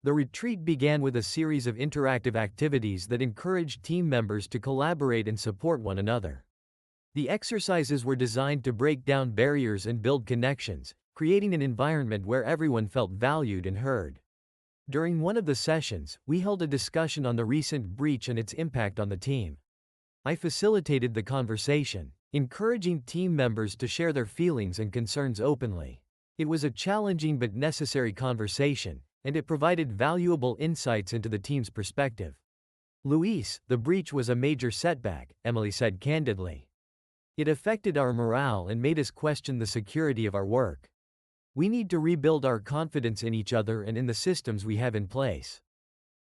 Speaker 1: The retreat began with a series of interactive activities that encouraged team members to collaborate and support one another. The exercises were designed to break down barriers and build connections, creating an environment where everyone felt valued and heard. During one of the sessions, we held a discussion on the recent breach and its impact on the team. I facilitated the conversation, encouraging team members to share their feelings and concerns openly. It was a challenging but necessary conversation, and it provided valuable insights into the team's perspective. "Luis, the breach was a major setback," Emily said candidly. "It affected our morale and made us question the security of our work. We need to rebuild our confidence in each other and in the systems we have in place."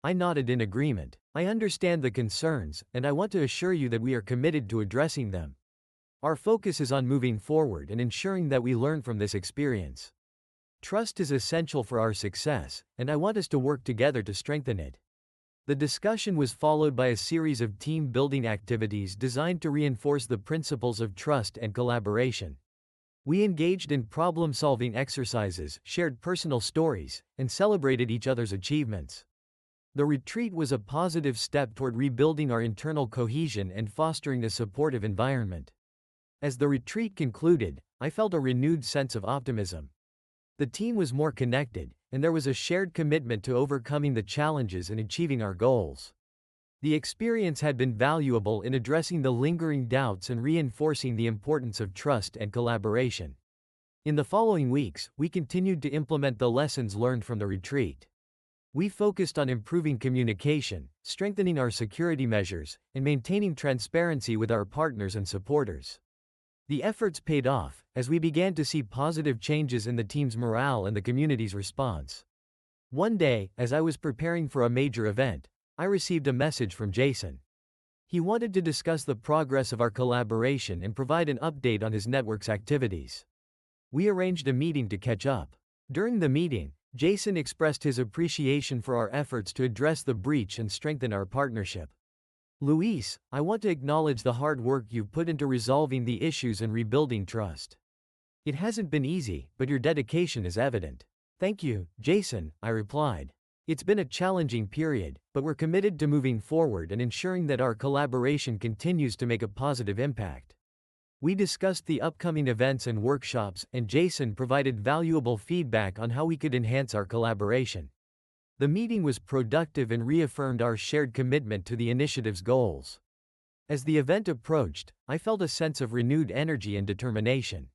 Speaker 1: I nodded in agreement. "I understand the concerns, and I want to assure you that we are committed to addressing them. Our focus is on moving forward and ensuring that we learn from this experience. Trust is essential for our success, and I want us to work together to strengthen it." The discussion was followed by a series of team-building activities designed to reinforce the principles of trust and collaboration. We engaged in problem-solving exercises, shared personal stories, and celebrated each other's achievements. The retreat was a positive step toward rebuilding our internal cohesion and fostering a supportive environment. As the retreat concluded, I felt a renewed sense of optimism. The team was more connected, and there was a shared commitment to overcoming the challenges and achieving our goals. The experience had been valuable in addressing the lingering doubts and reinforcing the importance of trust and collaboration. In the following weeks, we continued to implement the lessons learned from the retreat. We focused on improving communication, strengthening our security measures, and maintaining transparency with our partners and supporters. The efforts paid off, as we began to see positive changes in the team's morale and the community's response. One day, as I was preparing for a major event, I received a message from Jason. He wanted to discuss the progress of our collaboration and provide an update on his network's activities. We arranged a meeting to catch up. During the meeting, Jason expressed his appreciation for our efforts to address the breach and strengthen our partnership. Luis, I want to acknowledge the hard work you've put into resolving the issues and rebuilding trust. It hasn't been easy, but your dedication is evident. Thank you, Jason, I replied. It's been a challenging period, but we're committed to moving forward and ensuring that our collaboration continues to make a positive impact. We discussed the upcoming events and workshops, and Jason provided valuable feedback on how we could enhance our collaboration. The meeting was productive and reaffirmed our shared commitment to the initiative's goals. As the event approached, I felt a sense of renewed energy and determination.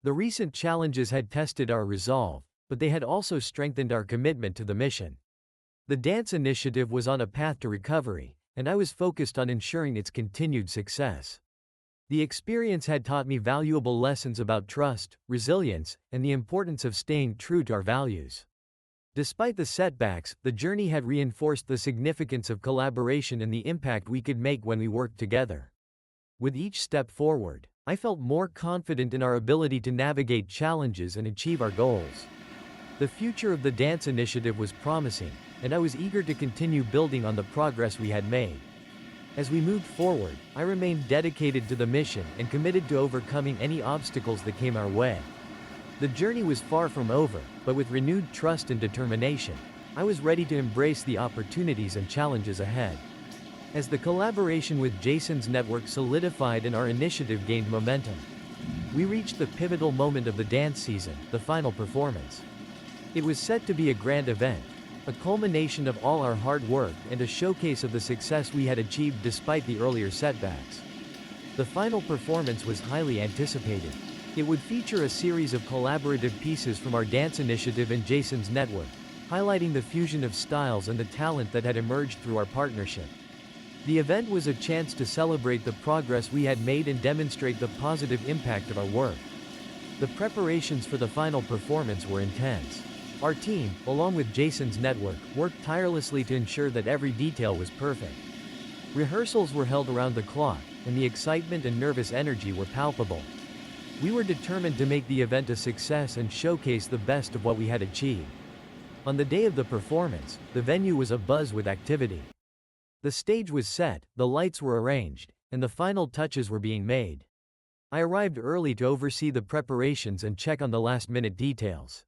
Speaker 1: The recent challenges had tested our resolve, but they had also strengthened our commitment to the mission. The dance initiative was on a path to recovery, and I was focused on ensuring its continued success. The experience had taught me valuable lessons about trust, resilience, and the importance of staying true to our values. Despite the setbacks, the journey had reinforced the significance of collaboration and the impact we could make when we worked together. With each step forward, I felt more confident in our ability to navigate challenges and achieve our goals. The future of the dance initiative was promising, and I was eager to continue building on the progress we had made. As we moved forward, I remained dedicated to the mission and committed to overcoming any obstacles that came our way. The journey was far from over, but with renewed trust and determination, I was ready to embrace the opportunities and challenges ahead. As the collaboration with Jason's network solidified and our initiative gained momentum, we reached the pivotal moment of the dance season, the final performance. It was set to be a grand event, a culmination of all our hard work and a showcase of the success we had achieved despite the earlier setbacks. The final performance was highly anticipated. It would feature a series of collaborative pieces from our dance initiative and Jason's network, highlighting the fusion of styles and the talent that had emerged through our partnership. The event was a chance to celebrate the progress we had made and demonstrate the positive impact of our work. The preparations for the final performance were intense. Our team, along with Jason's network, worked tirelessly to ensure that every detail was perfect. Rehearsals were held around the clock, and the excitement and nervous energy were palpable. We were determined to make the event a success and showcase the best of what we had achieved. On the day of the performance, the venue was abuzz with activity. The stage was set, the lights were arranged, and the final touches were being made. I arrived early to oversee the preparations and check on the last-minute details.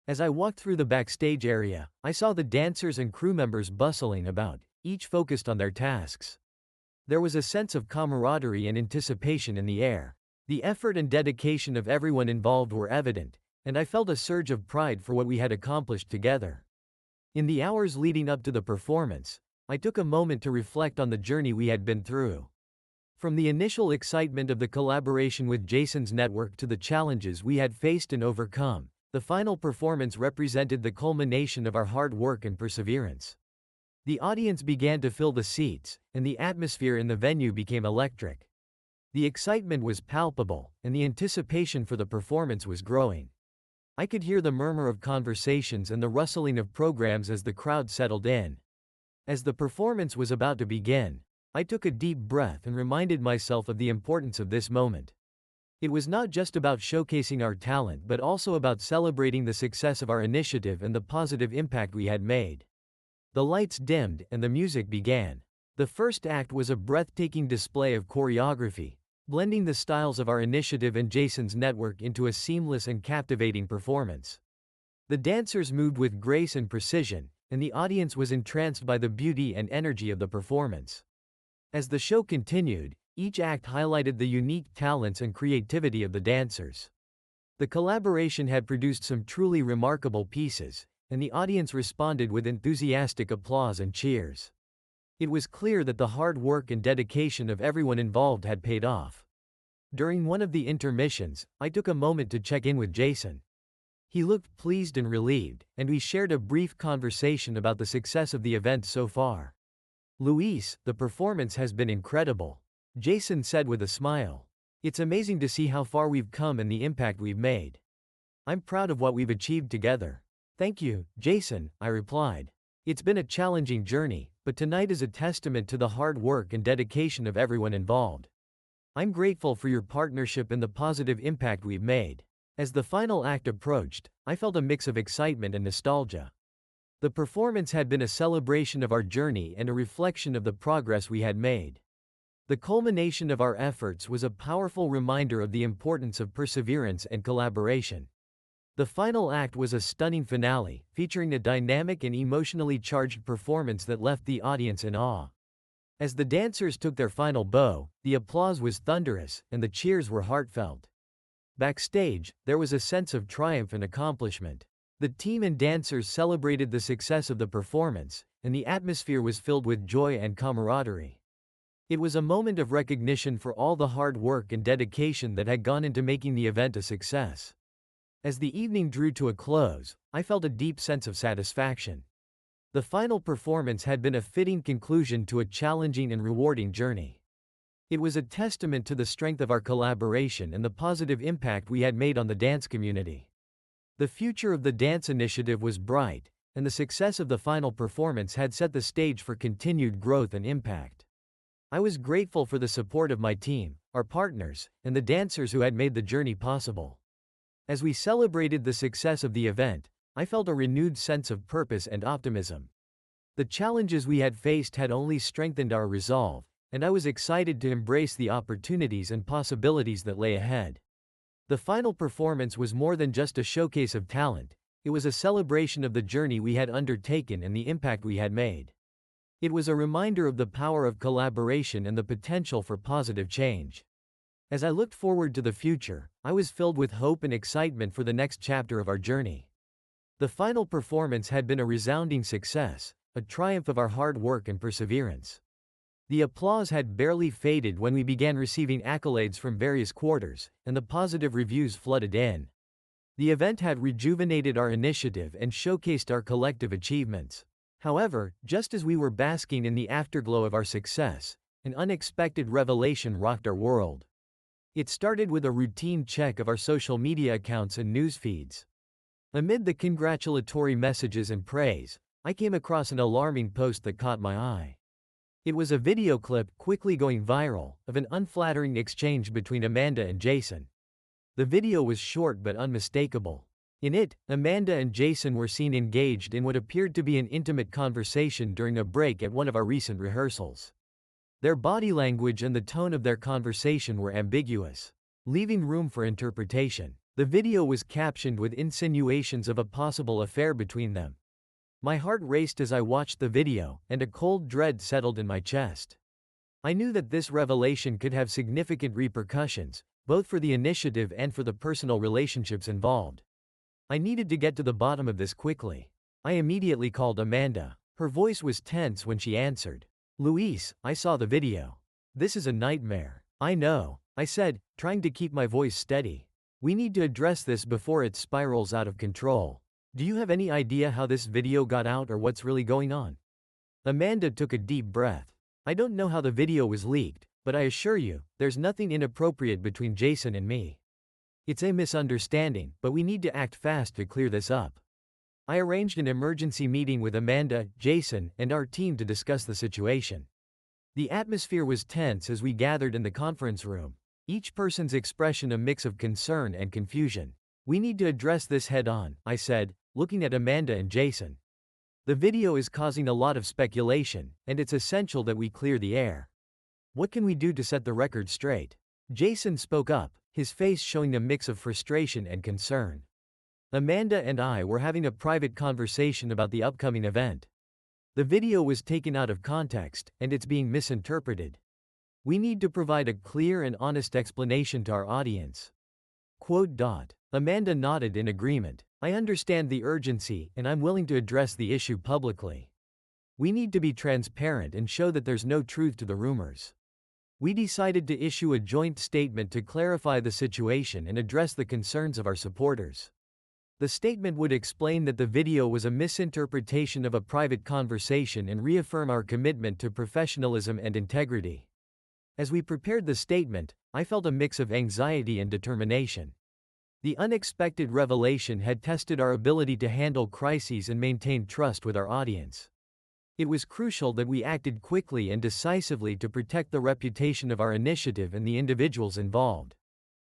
Speaker 1: As I walked through the backstage area, I saw the dancers and crew members bustling about, each focused on their tasks. There was a sense of camaraderie and anticipation in the air. The effort and dedication of everyone involved were evident, and I felt a surge of pride for what we had accomplished together. In the hours leading up to the performance, I took a moment to reflect on the journey we had been through. From the initial excitement of the collaboration with Jason's network to the challenges we had faced and overcome, the final performance represented the culmination of our hard work and perseverance. The audience began to fill the seats, and the atmosphere in the venue became electric. The excitement was palpable, and the anticipation for the performance was growing. I could hear the murmur of conversations and the rustling of programs as the crowd settled in. As the performance was about to begin, I took a deep breath and reminded myself of the importance of this moment. It was not just about showcasing our talent but also about celebrating the success of our initiative and the positive impact we had made. The lights dimmed and the music began. The first act was a breathtaking display of choreography, blending the styles of our initiative and Jason's network into a seamless and captivating performance. The dancers moved with grace and precision, and the audience was entranced by the beauty and energy of the performance. As the show continued, each act highlighted the unique talents and creativity of the dancers. The collaboration had produced some truly remarkable pieces, and the audience responded with enthusiastic applause and cheers. It was clear that the hard work and dedication of everyone involved had paid off. During one of the intermissions, I took a moment to check in with Jason. He looked pleased and relieved, and we shared a brief conversation about the success of the event so far. "Luis, the performance has been incredible," Jason said with a smile. It's amazing to see how far we've come and the impact we've made. I'm proud of what we've achieved together. Thank you, Jason, I replied. It's been a challenging journey, but tonight is a testament to the hard work and dedication of everyone involved. I'm grateful for your partnership and the positive impact we've made. As the final act approached, I felt a mix of excitement and nostalgia. The performance had been a celebration of our journey and a reflection of the progress we had made. The culmination of our efforts was a powerful reminder of the importance of perseverance and collaboration. The final act was a stunning finale, featuring a dynamic and emotionally charged performance that left the audience in awe. As the dancers took their final bow, the applause was thunderous, and the cheers were heartfelt. Backstage, there was a sense of triumph and accomplishment. The team and dancers celebrated the success of the performance, and the atmosphere was filled with joy and camaraderie. It was a moment of recognition for all the hard work and dedication that had gone into making the event a success. As the evening drew to a close, I felt a deep sense of satisfaction. The final performance had been a fitting conclusion to a challenging and rewarding journey. It was a testament to the strength of our collaboration and the positive impact we had made on the dance community. The future of the dance initiative was bright, and the success of the final performance had set the stage for continued growth and impact. I was grateful for the support of my team, our partners, and the dancers who had made the journey possible. As we celebrated the success of the event, I felt a renewed sense of purpose and optimism. The challenges we had faced had only strengthened our resolve, and I was excited to embrace the opportunities and possibilities that lay ahead. The final performance was more than just a showcase of talent, it was a celebration of the journey we had undertaken and the impact we had made. It was a reminder of the power of collaboration and the potential for positive change. As I looked forward to the future, I was filled with hope and excitement for the next chapter of our journey. The final performance had been a resounding success, a triumph of our hard work and perseverance. The applause had barely faded when we began receiving accolades from various quarters, and the positive reviews flooded in. The event had rejuvenated our initiative and showcased our collective achievements. However, just as we were basking in the afterglow of our success, an unexpected revelation rocked our world. It started with a routine check of our social media accounts and news feeds. Amid the congratulatory messages and praise, I came across an alarming post that caught my eye. It was a video clip, quickly going viral, of an unflattering exchange between Amanda and Jason. The video was short but unmistakable. In it, Amanda and Jason were seen engaged in what appeared to be an intimate conversation during a break at one of our recent rehearsals. Their body language and the tone of their conversation were ambiguous, leaving room for interpretation. The video was captioned with insinuations of a possible affair between them. My heart raced as I watched the video, and a cold dread settled in my chest. I knew that this revelation could have significant repercussions, both for the initiative and for the personal relationships involved. I needed to get to the bottom of this quickly. I immediately called Amanda. Her voice was tense when she answered. "Luis, I saw the video. This is a nightmare." "I know," I said, trying to keep my voice steady. "We need to address this before it spirals out of control. Do you have any idea how this video got out or what's really going on?" Amanda took a deep breath. "I don't know how the video was leaked, but I assure you, there's nothing inappropriate between Jason and me. It's a misunderstanding, but we need to act fast to clear this up." I arranged an emergency meeting with Amanda, Jason, and our team to discuss the situation. The atmosphere was tense as we gathered in the conference room, each person's expression a mix of concern and confusion. "We need to address this head-on," I said, looking at Amanda and Jason. "The video is causing a lot of speculation, and it's essential that we clear the air. What can we do to set the record straight?" Jason spoke up, his face showing a mix of frustration and concern. Amanda and I were having a private conversation about the upcoming event. The video was taken out of context, and it's being misinterpreted. We need to provide a clear and honest explanation to our audience. Amanda nodded in agreement. "I understand the urgency, and I'm willing to address the issue publicly. We need to be transparent and show that there's no truth to the rumors." We decided to issue a joint statement to clarify the situation and address the concerns of our supporters. The statement would explain that the video was a misinterpretation of a private conversation and reaffirm our commitment to professionalism and integrity. As we prepared the statement, I felt a mix of anxiety and determination. The unexpected revelation had tested our ability to handle crises and maintain trust with our audience. It was crucial that we acted quickly and decisively to protect the reputation of our initiative and the individuals involved.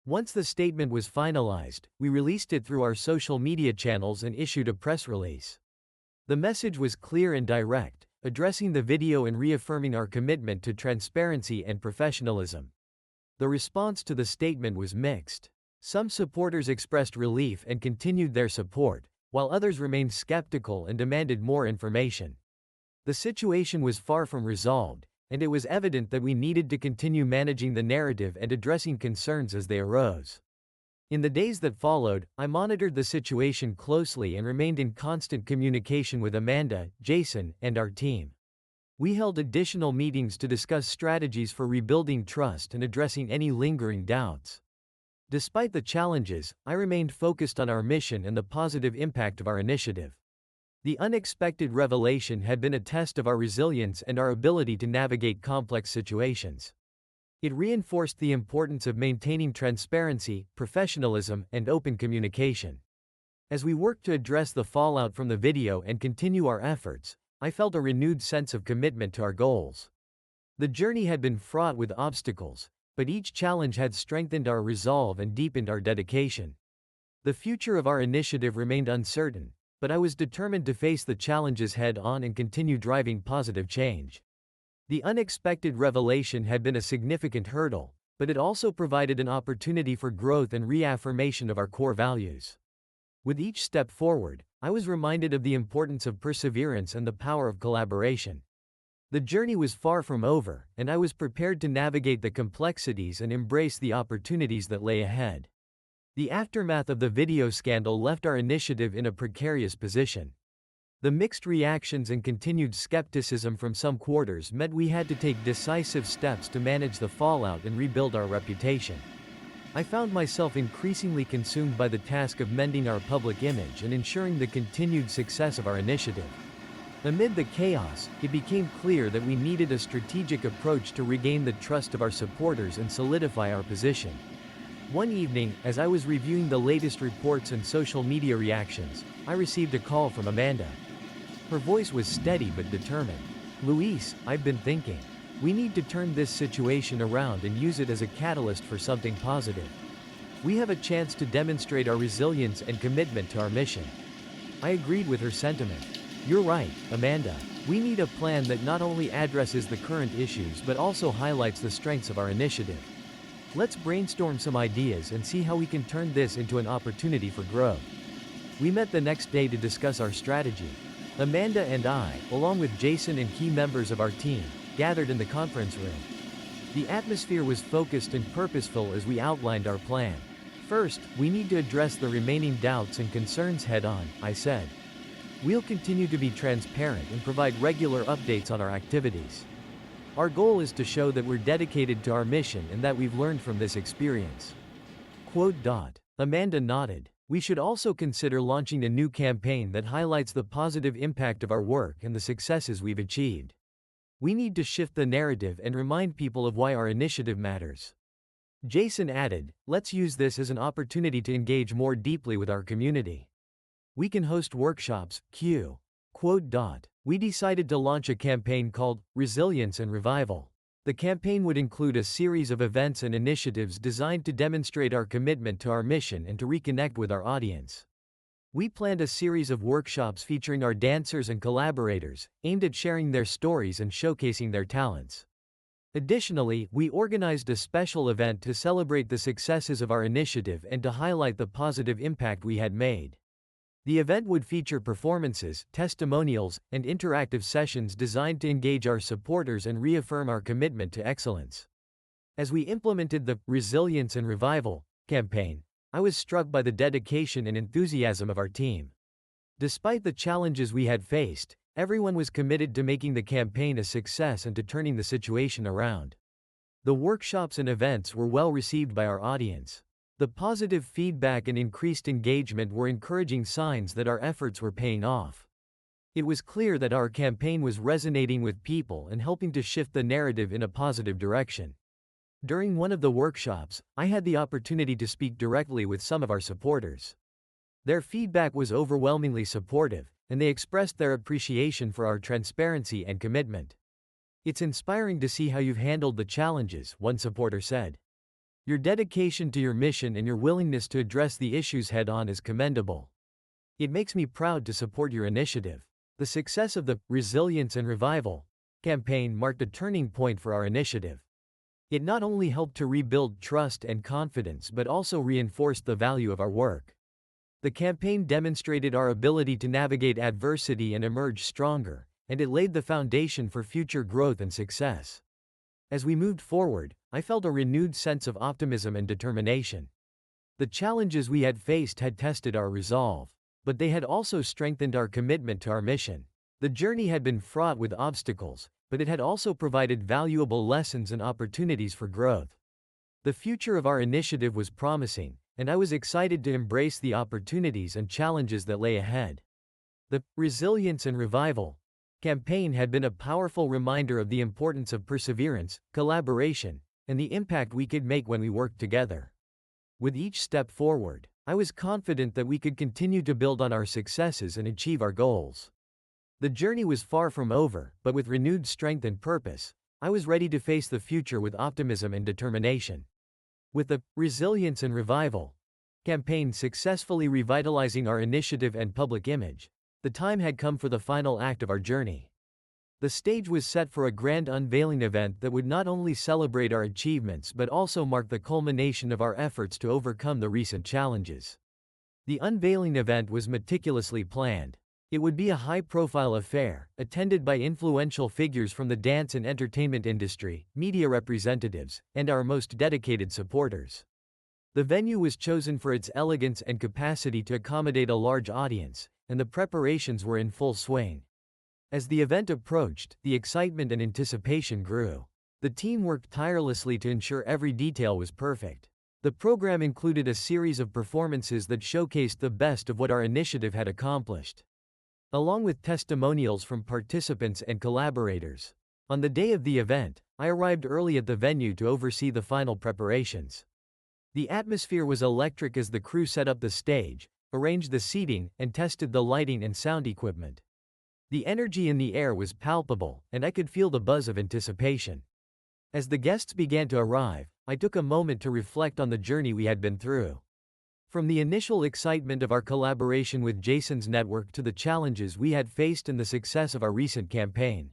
Speaker 1: Once the statement was finalized, we released it through our social media channels and issued a press release. The message was clear and direct, addressing the video and reaffirming our commitment to transparency and professionalism. The response to the statement was mixed. Some supporters expressed relief and continued their support, while others remained skeptical and demanded more information. The situation was far from resolved, and it was evident that we needed to continue managing the narrative and addressing concerns as they arose. In the days that followed, I monitored the situation closely and remained in constant communication with Amanda, Jason, and our team. We held additional meetings to discuss strategies for rebuilding trust and addressing any lingering doubts. Despite the challenges, I remained focused on our mission and the positive impact of our initiative. The unexpected revelation had been a test of our resilience and our ability to navigate complex situations. It reinforced the importance of maintaining transparency, professionalism, and open communication. As we worked to address the fallout from the video and continue our efforts, I felt a renewed sense of commitment to our goals. The journey had been fraught with obstacles, but each challenge had strengthened our resolve and deepened our dedication. The future of our initiative remained uncertain, but I was determined to face the challenges head-on and continue driving positive change. The unexpected revelation had been a significant hurdle, but it also provided an opportunity for growth and reaffirmation of our core values. With each step forward, I was reminded of the importance of perseverance and the power of collaboration. The journey was far from over, and I was prepared to navigate the complexities and embrace the opportunities that lay ahead. The aftermath of the video scandal left our initiative in a precarious position. The mixed reactions and continued skepticism from some quarters meant we had to take decisive steps to manage the fallout and rebuild our reputation. I found myself increasingly consumed by the task of mending our public image and ensuring the continued success of our initiative. Amid the chaos, it became clear that we needed a strategic approach to regain the trust of our supporters and solidify our position. One evening, as I was reviewing the latest reports and social media reactions, I received a call from Amanda. Her voice was steady but determined. "Luis, I've been thinking. We need to turn this situation around and use it as a catalyst for something positive. We have a chance to demonstrate our resilience and commitment to our mission." I agreed with her sentiment. "You're right, Amanda. We need a plan that not only addresses the current issues but also highlights the strengths of our initiative. Let's brainstorm some ideas and see how we can turn this into an opportunity for growth." We met the next day to discuss our strategy. Amanda and I, along with Jason and key members of our team, gathered in the conference room. The atmosphere was focused and purposeful as we outlined our plan. "First, we need to address the remaining doubts and concerns head-on," I said. "We'll continue to be transparent and provide regular updates on our activities. Our goal is to show that we're dedicated to our mission and that we've learned from this experience." Amanda nodded. "We should also consider launching a new campaign that highlights the positive impact of our work and the successes we've achieved. We need to shift the narrative and remind people of why our initiative matters." Jason added, "Let's use this as an opportunity to engage more deeply with our community. We can host workshops, We decided to launch a campaign called Resilience and Revival. The campaign would include a series of events and initiatives designed to demonstrate our commitment to our mission and to reconnect with our audience. We planned a series of workshops featuring our dancers and collaborators, aimed at sharing their stories and showcasing their talents. Additionally, we organized a special event to celebrate the successes of our initiative and to highlight the positive impact we had made. The event would feature performances, testimonials, and interactive sessions designed to engage our supporters and reaffirm our commitment to excellence. As we implemented the Resilience and Revival campaign, I was struck by the dedication and enthusiasm of our team. Despite the challenges we had faced, everyone was committed to making the campaign a success and to turning the situation around. The workshops and events were well received by our audience. The positive feedback and increased engagement were encouraging signs that our efforts were paying off. It was clear that our campaign was resonating with people and helping to shift the narrative in a positive direction. During one of the workshops, I had the opportunity to speak directly with some of our supporters. Their feedback was overwhelmingly supportive, and they expressed their appreciation for our transparency and commitment. "It's inspiring to see how you've handled the challenges," one supporter said. "Your dedication to your mission and your willingness to address the issues head-on is commendable. It makes me proud to support your initiative." The success of the Resilience and Revival campaign marked a turning point for our initiative. It not only helped to rebuild trust and confidence but also reinforced the value of our work. The campaign demonstrated our ability to navigate adversity and emerge stronger, and it laid the foundation for future growth and success. As we moved forward, I felt a renewed sense of optimism and determination. The challenges we had faced had tested our resolve, but they had also strengthened our commitment to our mission. The journey had been fraught with obstacles, but it had also provided valuable lessons and opportunities for growth. The future of our initiative was promising, and I was excited to embrace the opportunities and challenges that lay ahead. The Resilience and Revival campaign had been a powerful reminder of the importance of perseverance, collaboration, and the impact we could make when we worked together. With each step forward, I was confident that we could continue to build on our successes and achieve our goals. The journey was far from over, but with renewed strength and purpose, I was ready to face the future with optimism and determination. With the Resilience and Revival campaign successfully revitalizing our initiative and public image, the time had come for the final act of our journey. The stage was set for a grand unveiling event that would not only celebrate our achievements but also mark the culmination of our efforts to overcome the recent challenges. The unveiling event was meticulously planned. It would be a high-profile affair, attended by influential figures from the dance and entertainment industry, media representatives, and our most dedicated supporters. The venue was chosen for its elegance and capacity to accommodate a large audience, and the preparations were in full swing. As the event approached, the excitement and anticipation grew. The team worked tirelessly to ensure every detail was perfect. The program included a series of performances that showcased the best of what our initiative had accomplished, along with testimonials from participants and collaborators. On the day of the event, I arrived early at the venue to oversee the final preparations. The atmosphere was electric as the crew set up the stage, arranged the seating, and tested the lighting and sound equipment. The energy in the air was palpable, and I could feel the buzz of anticipation. As the guests began to arrive, I took a moment to reflect on the journey we had been through. From the initial excitement of our collaboration with Jason's network to the challenges we had faced and the success of our recent campaign,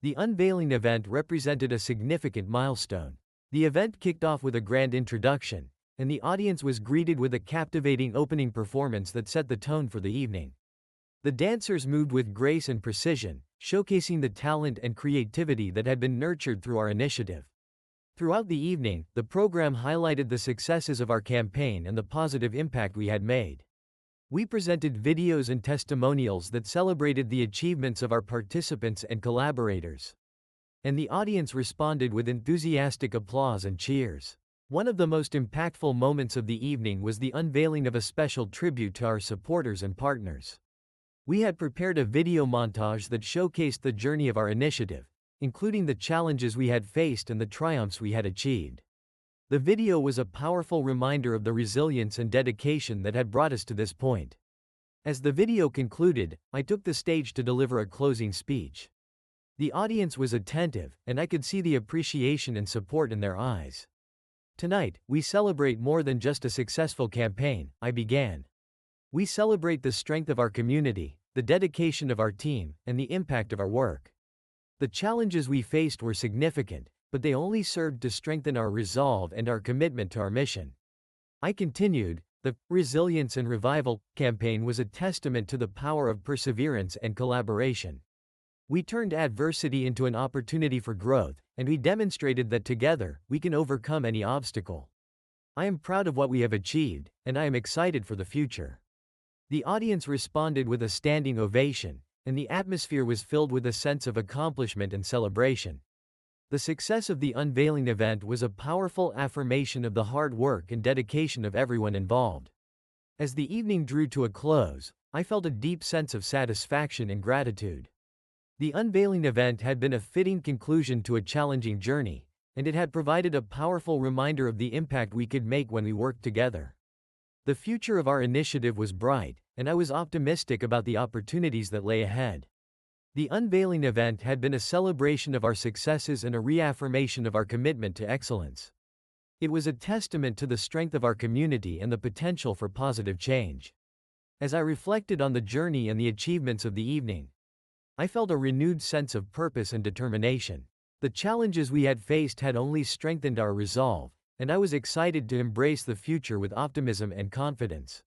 Speaker 1: the unveiling event represented a significant milestone. The event kicked off with a grand introduction, and the audience was greeted with a captivating opening performance that set the tone for the evening. The dancers moved with grace and precision, showcasing the talent and creativity that had been nurtured through our initiative. Throughout the evening, the program highlighted the successes of our campaign and the positive impact we had made. We presented videos and testimonials that celebrated the achievements of our participants and collaborators, and the audience responded with enthusiastic applause and cheers. One of the most impactful moments of the evening was the unveiling of a special tribute to our supporters and partners. We had prepared a video montage that showcased the journey of our initiative, including the challenges we had faced and the triumphs we had achieved. The video was a powerful reminder of the resilience and dedication that had brought us to this point. As the video concluded, I took the stage to deliver a closing speech. The audience was attentive, and I could see the appreciation and support in their eyes. "Tonight, we celebrate more than just a successful campaign," I began. "We celebrate the strength of our community, the dedication of our team, and the impact of our work. The challenges we faced were significant, but they only served to strengthen our resolve and our commitment to our mission." I continued, "The Resilience and Revival campaign was a testament to the power of perseverance and collaboration. We turned adversity into an opportunity for growth, and we demonstrated that together, we can overcome any obstacle. I am proud of what we have achieved, and I am excited for the future." The audience responded with a standing ovation, and the atmosphere was filled with a sense of accomplishment and celebration. The success of the unveiling event was a powerful affirmation of the hard work and dedication of everyone involved. As the evening drew to a close, I felt a deep sense of satisfaction and gratitude. The unveiling event had been a fitting conclusion to a challenging journey, and it had provided a powerful reminder of the impact we could make when we worked together. The future of our initiative was bright, and I was optimistic about the opportunities that lay ahead. The unveiling event had been a celebration of our successes and a reaffirmation of our commitment to excellence. It was a testament to the strength of our community and the potential for positive change. As I reflected on the journey and the achievements of the evening, I felt a renewed sense of purpose and determination. The challenges we had faced had only strengthened our resolve, and I was excited to embrace the future with optimism and confidence.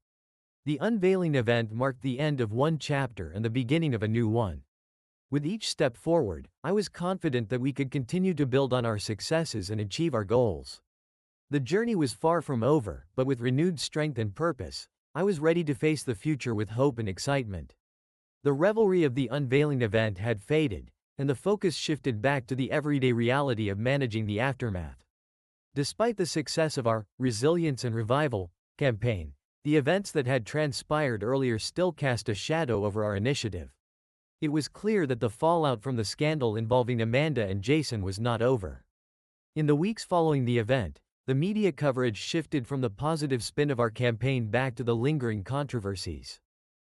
Speaker 1: The unveiling event marked the end of one chapter and the beginning of a new one. With each step forward, I was confident that we could continue to build on our successes and achieve our goals. The journey was far from over, but with renewed strength and purpose, I was ready to face the future with hope and excitement. The revelry of the unveiling event had faded, and the focus shifted back to the everyday reality of managing the aftermath. Despite the success of our Resilience and Revival campaign, the events that had transpired earlier still cast a shadow over our initiative. It was clear that the fallout from the scandal involving Amanda and Jason was not over. In the weeks following the event, the media coverage shifted from the positive spin of our campaign back to the lingering controversies.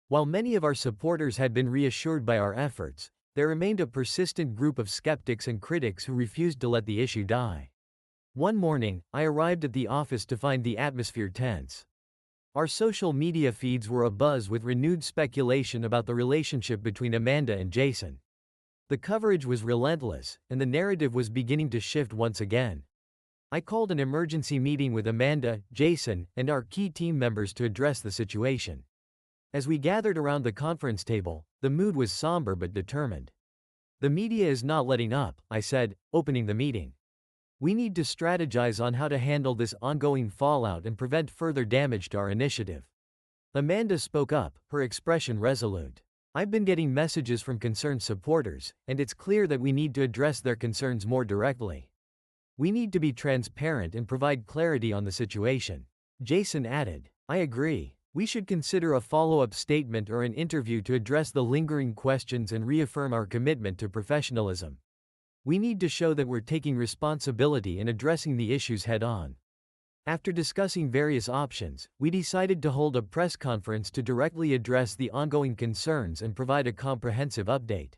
Speaker 1: While many of our supporters had been reassured by our efforts, there remained a persistent group of skeptics and critics who refused to let the issue die. One morning, I arrived at the office to find the atmosphere tense. Our social media feeds were abuzz with renewed speculation about the relationship between Amanda and Jason. The coverage was relentless, and the narrative was beginning to shift once again. I called an emergency meeting with Amanda, Jason, and our key team members to address the situation. As we gathered around the conference table, the mood was somber but determined. "The media is not letting up," I said, opening the meeting. "We need to strategize on how to handle this ongoing fallout and prevent further damage to our initiative." Amanda spoke up, her expression resolute. "I've been getting messages from concerned supporters, and it's clear that we need to address their concerns more directly. We need to be transparent and provide clarity on the situation." Jason added, "I agree. We should consider a follow-up statement or an interview to address the lingering questions and reaffirm our commitment to professionalism. We need to show that we're taking responsibility and addressing the issues head-on." After discussing various options, we decided to hold a press conference to directly address the ongoing concerns and provide a comprehensive update.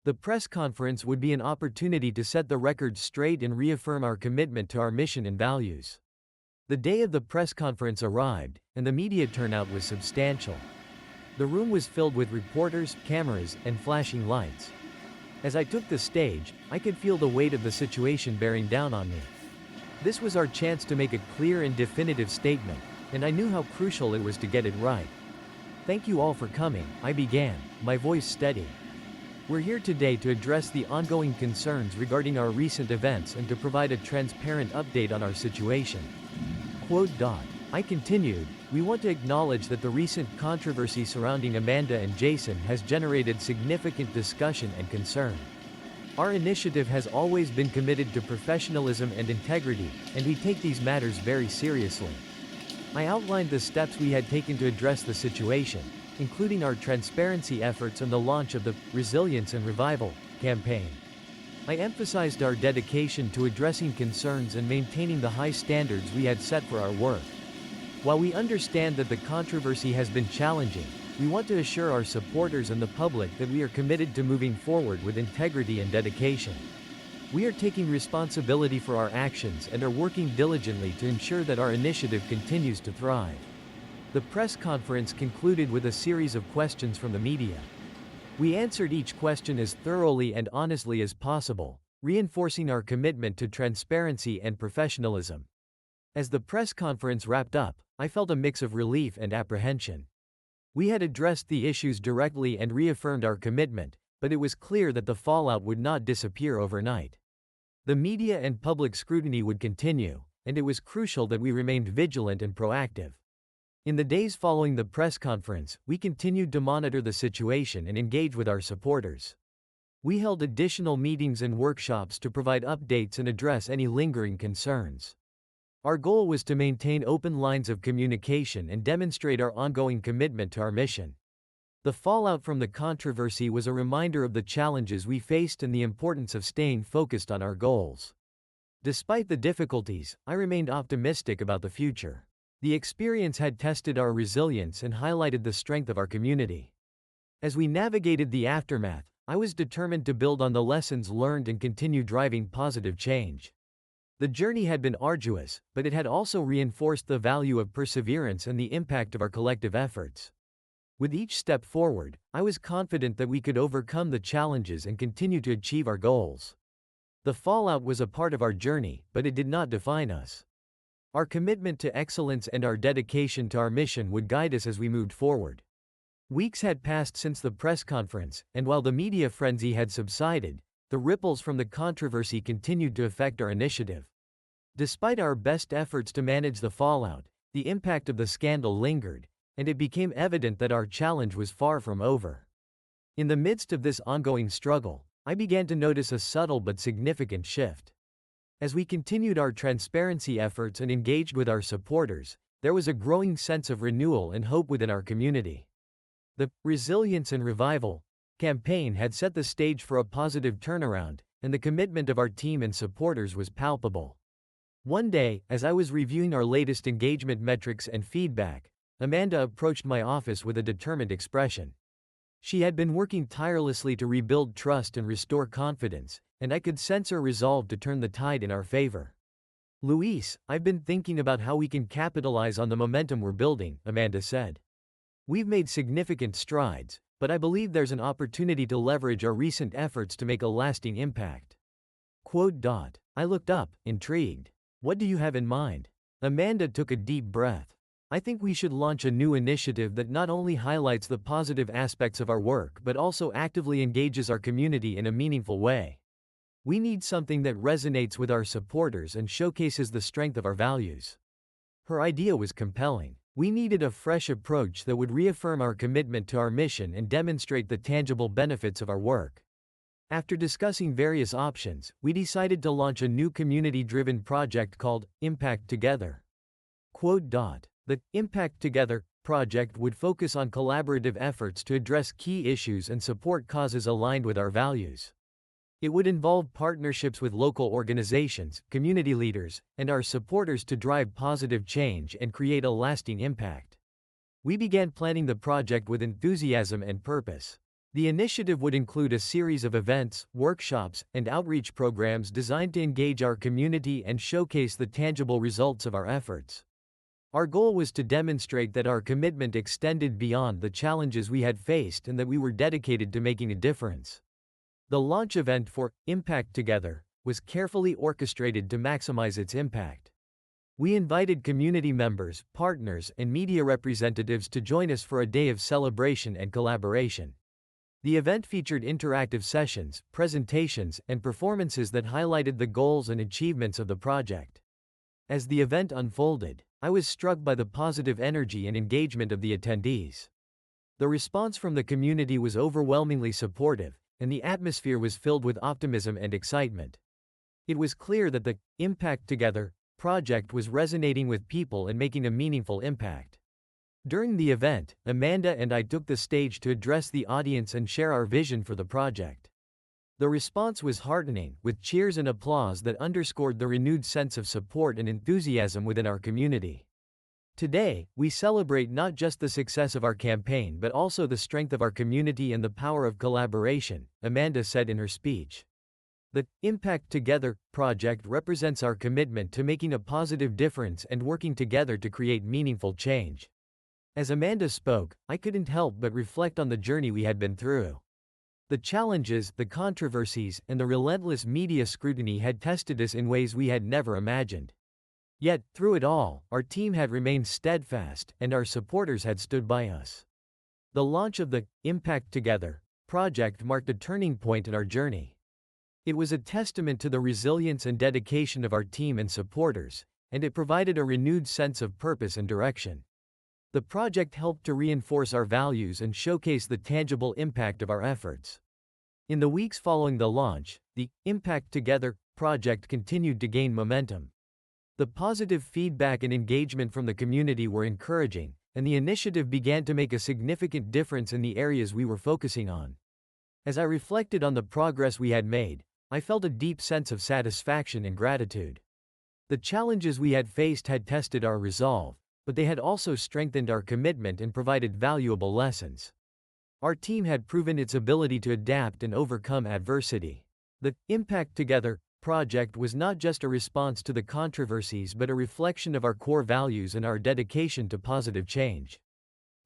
Speaker 1: The press conference would be an opportunity to set the record straight and reaffirm our commitment to our mission and values. The day of the press conference arrived, and the media turnout was substantial. The room was filled with reporters, cameras, and flashing lights. As I took the stage, I could feel the weight of the situation bearing down on me. This was our chance to make a clear and definitive statement, and I knew how crucial it was to get it right. "Thank you all for coming," I began, my voice steady. "We're here today to address the ongoing concerns regarding our recent events and to provide a transparent update on our situation." I continued, "We want to acknowledge that the recent controversy surrounding Amanda and Jason has generated significant discussion and concern. Our initiative has always been committed to professionalism and integrity, and we take these matters very seriously." I outlined the steps we had taken to address the situation, including our transparency efforts and the launch of the Resilience and Revival campaign. I emphasized our dedication to addressing concerns and maintaining the high standards we had set for our work. While we understand that the controversy has been challenging, we want to assure our supporters and the public that we are committed to moving forward with integrity and dedication. We are taking responsibility for our actions and are working diligently to ensure that our initiative continues to thrive. The press conference concluded with a series of questions from the media. We answered each question as thoroughly and honestly as possible, reinforcing our commitment to transparency and professionalism. As the press conference wrapped up, I felt a mix of relief and apprehension. We had addressed the issues directly and reaffirmed our commitment, but it was clear that the fallout would not disappear overnight. The media and public scrutiny would continue, and it was crucial that we remained vigilant and proactive. In the days following the press conference, we continued to monitor the situation and engage with our supporters. We held additional meetings and workshops to provide updates and address any lingering concerns. Our goal was to maintain open lines of communication and demonstrate our ongoing commitment to our mission. The fallout from the controversy was a reminder of the challenges we faced and the importance of staying focused on our goals. Despite the difficulties, I remained optimistic about the future. The experience had tested our resilience and highlighted the strength of our community. As we navigated the aftermath, I was determined to build on the lessons learned and continue driving positive change. The journey had been arduous, but it had also reinforced the value of perseverance and the impact of our collective efforts. With each step forward, I was confident that we could overcome the challenges and continue to achieve our goals. The fallout was a part of our journey, but it did not define us. Our commitment to excellence and our dedication to our mission would guide us as we moved forward. Weeks had passed since the press conference, and while the media frenzy had subsided, the ripples from the controversy continued to affect our initiative. Despite our best efforts to manage the fallout, the impact of the scandal lingered, and it became evident that our challenge was far from over. In the midst of this ongoing struggle, I began to notice a subtle but significant shift. As we continued our transparency efforts and engaged with our supporters, there was a growing sense of renewal and hope within our community. The Resilience and Revival campaign had set the stage for a positive turnaround, and the commitment of our team and supporters was palpable. One day, as I was reviewing our latest engagement metrics and feedback, Amanda approached my office with a determined expression. She had been working tirelessly to rebuild trust and restore confidence, and I could sense her resolve to turn the tide in our favor. "Luis, I've been thinking about how we can capitalize on the momentum we're building," Amanda said. "We've made significant strides, but I believe there's an opportunity to leverage our recent efforts to make a lasting impact." I looked up, intrigued. "What do you have in mind?" Amanda took a deep breath. "I think we should launch a new initiative that not only highlights the positive aspects of our work but also actively engages our community in a meaningful way. We need something that resonates with our supporters and showcases the strength of our values." Her idea was compelling. We needed a fresh approach that would reaffirm our commitment to our mission and demonstrate the tangible benefits of our work. After discussing various options, we decided to launch a new community-driven project called Impact Together. The Impact Together project would focus on collaborative efforts to address key issues and support causes aligned with our values. It would involve partnerships with local organizations, community leaders, and our supporters to drive positive change and create a lasting impact. We began planning the project with enthusiasm and purpose. The initiative would include a series of events, workshops, and outreach programs designed to engage our community and showcase the tangible results of our efforts. Our goal was to demonstrate that our commitment extended beyond the challenges we had faced and that we were dedicated to making a difference. The launch event for Impact Together was carefully orchestrated to maximize its impact. We invited community members, partners, and media representatives to join us for a day of celebration and collaboration. The event featured interactive sessions, presentations, and performances that highlighted the goals and achievements of the project. As the event unfolded, I was struck by the positive energy and engagement of the attendees. The response from the community was overwhelmingly supportive, and the atmosphere was filled with optimism and excitement. It was clear that the Impact Together project was resonating with people and making a meaningful impact. During the event, Amanda and I took the stage to address the audience and share our vision for the project. The response was heartening, with cheers and applause that underscored the renewed sense of support and enthusiasm within our community. Today, we celebrate not just the success of our campaign but also the strength of our community and the power of collaboration, Amanda said in her speech. The Impact Together project represents our commitment to making a positive difference and working together to create meaningful change. As Amanda spoke, I couldn't help but reflect on the journey we had been through. The challenges, the controversies, and the relentless media scrutiny had tested us in ways we had never imagined. Yet, through it all, our team had remained steadfast, and our supporters had stood by us. The launch of the Impact Together project marked a turning point in our journey. It was a testament to the resilience and dedication of our team and supporters, and it provided a renewed sense of purpose and direction. The project helped to reinforce our values and showcase the tangible impact of our efforts. In the weeks following the launch, the Impact Together project continued to gain momentum. The positive feedback and engagement from the community were encouraging, and the initiative began to make a significant difference in the areas we were focusing on. As I reflected on the progress we had made, I felt a deep sense of satisfaction and gratitude. The challenges we had faced had tested our resolve, but they had also strengthened our commitment and provided valuable lessons. Our team had proven its ability to adapt and overcome adversity. The Impact Together project was not just a response to the controversies but a reflection of our core values and our dedication to positive change.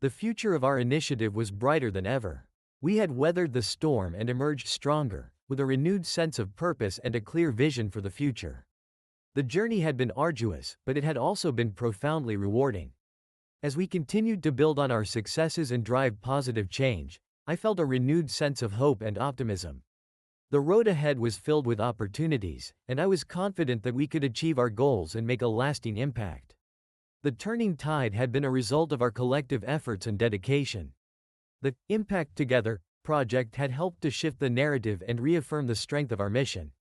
Speaker 1: The future of our initiative was brighter than ever. We had weathered the storm and emerged stronger, with a renewed sense of purpose and a clear vision for the future. The journey had been arduous, but it had also been profoundly rewarding. As we continued to build on our successes and drive positive change, I felt a renewed sense of hope and optimism. The road ahead was filled with opportunities, and I was confident that we could achieve our goals and make a lasting impact. The turning tide had been a result of our collective efforts and dedication. The Impact Together project had helped to shift the narrative and reaffirm the strength of our mission.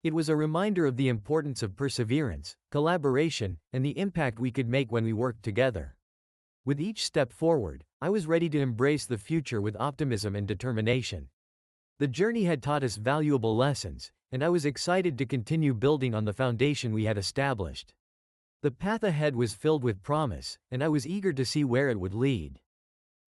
Speaker 1: It was a reminder of the importance of perseverance, collaboration, and the impact we could make when we worked together. With each step forward, I was ready to embrace the future with optimism and determination. The journey had taught us valuable lessons, and I was excited to continue building on the foundation we had established. The path ahead was filled with promise, and I was eager to see where it would lead.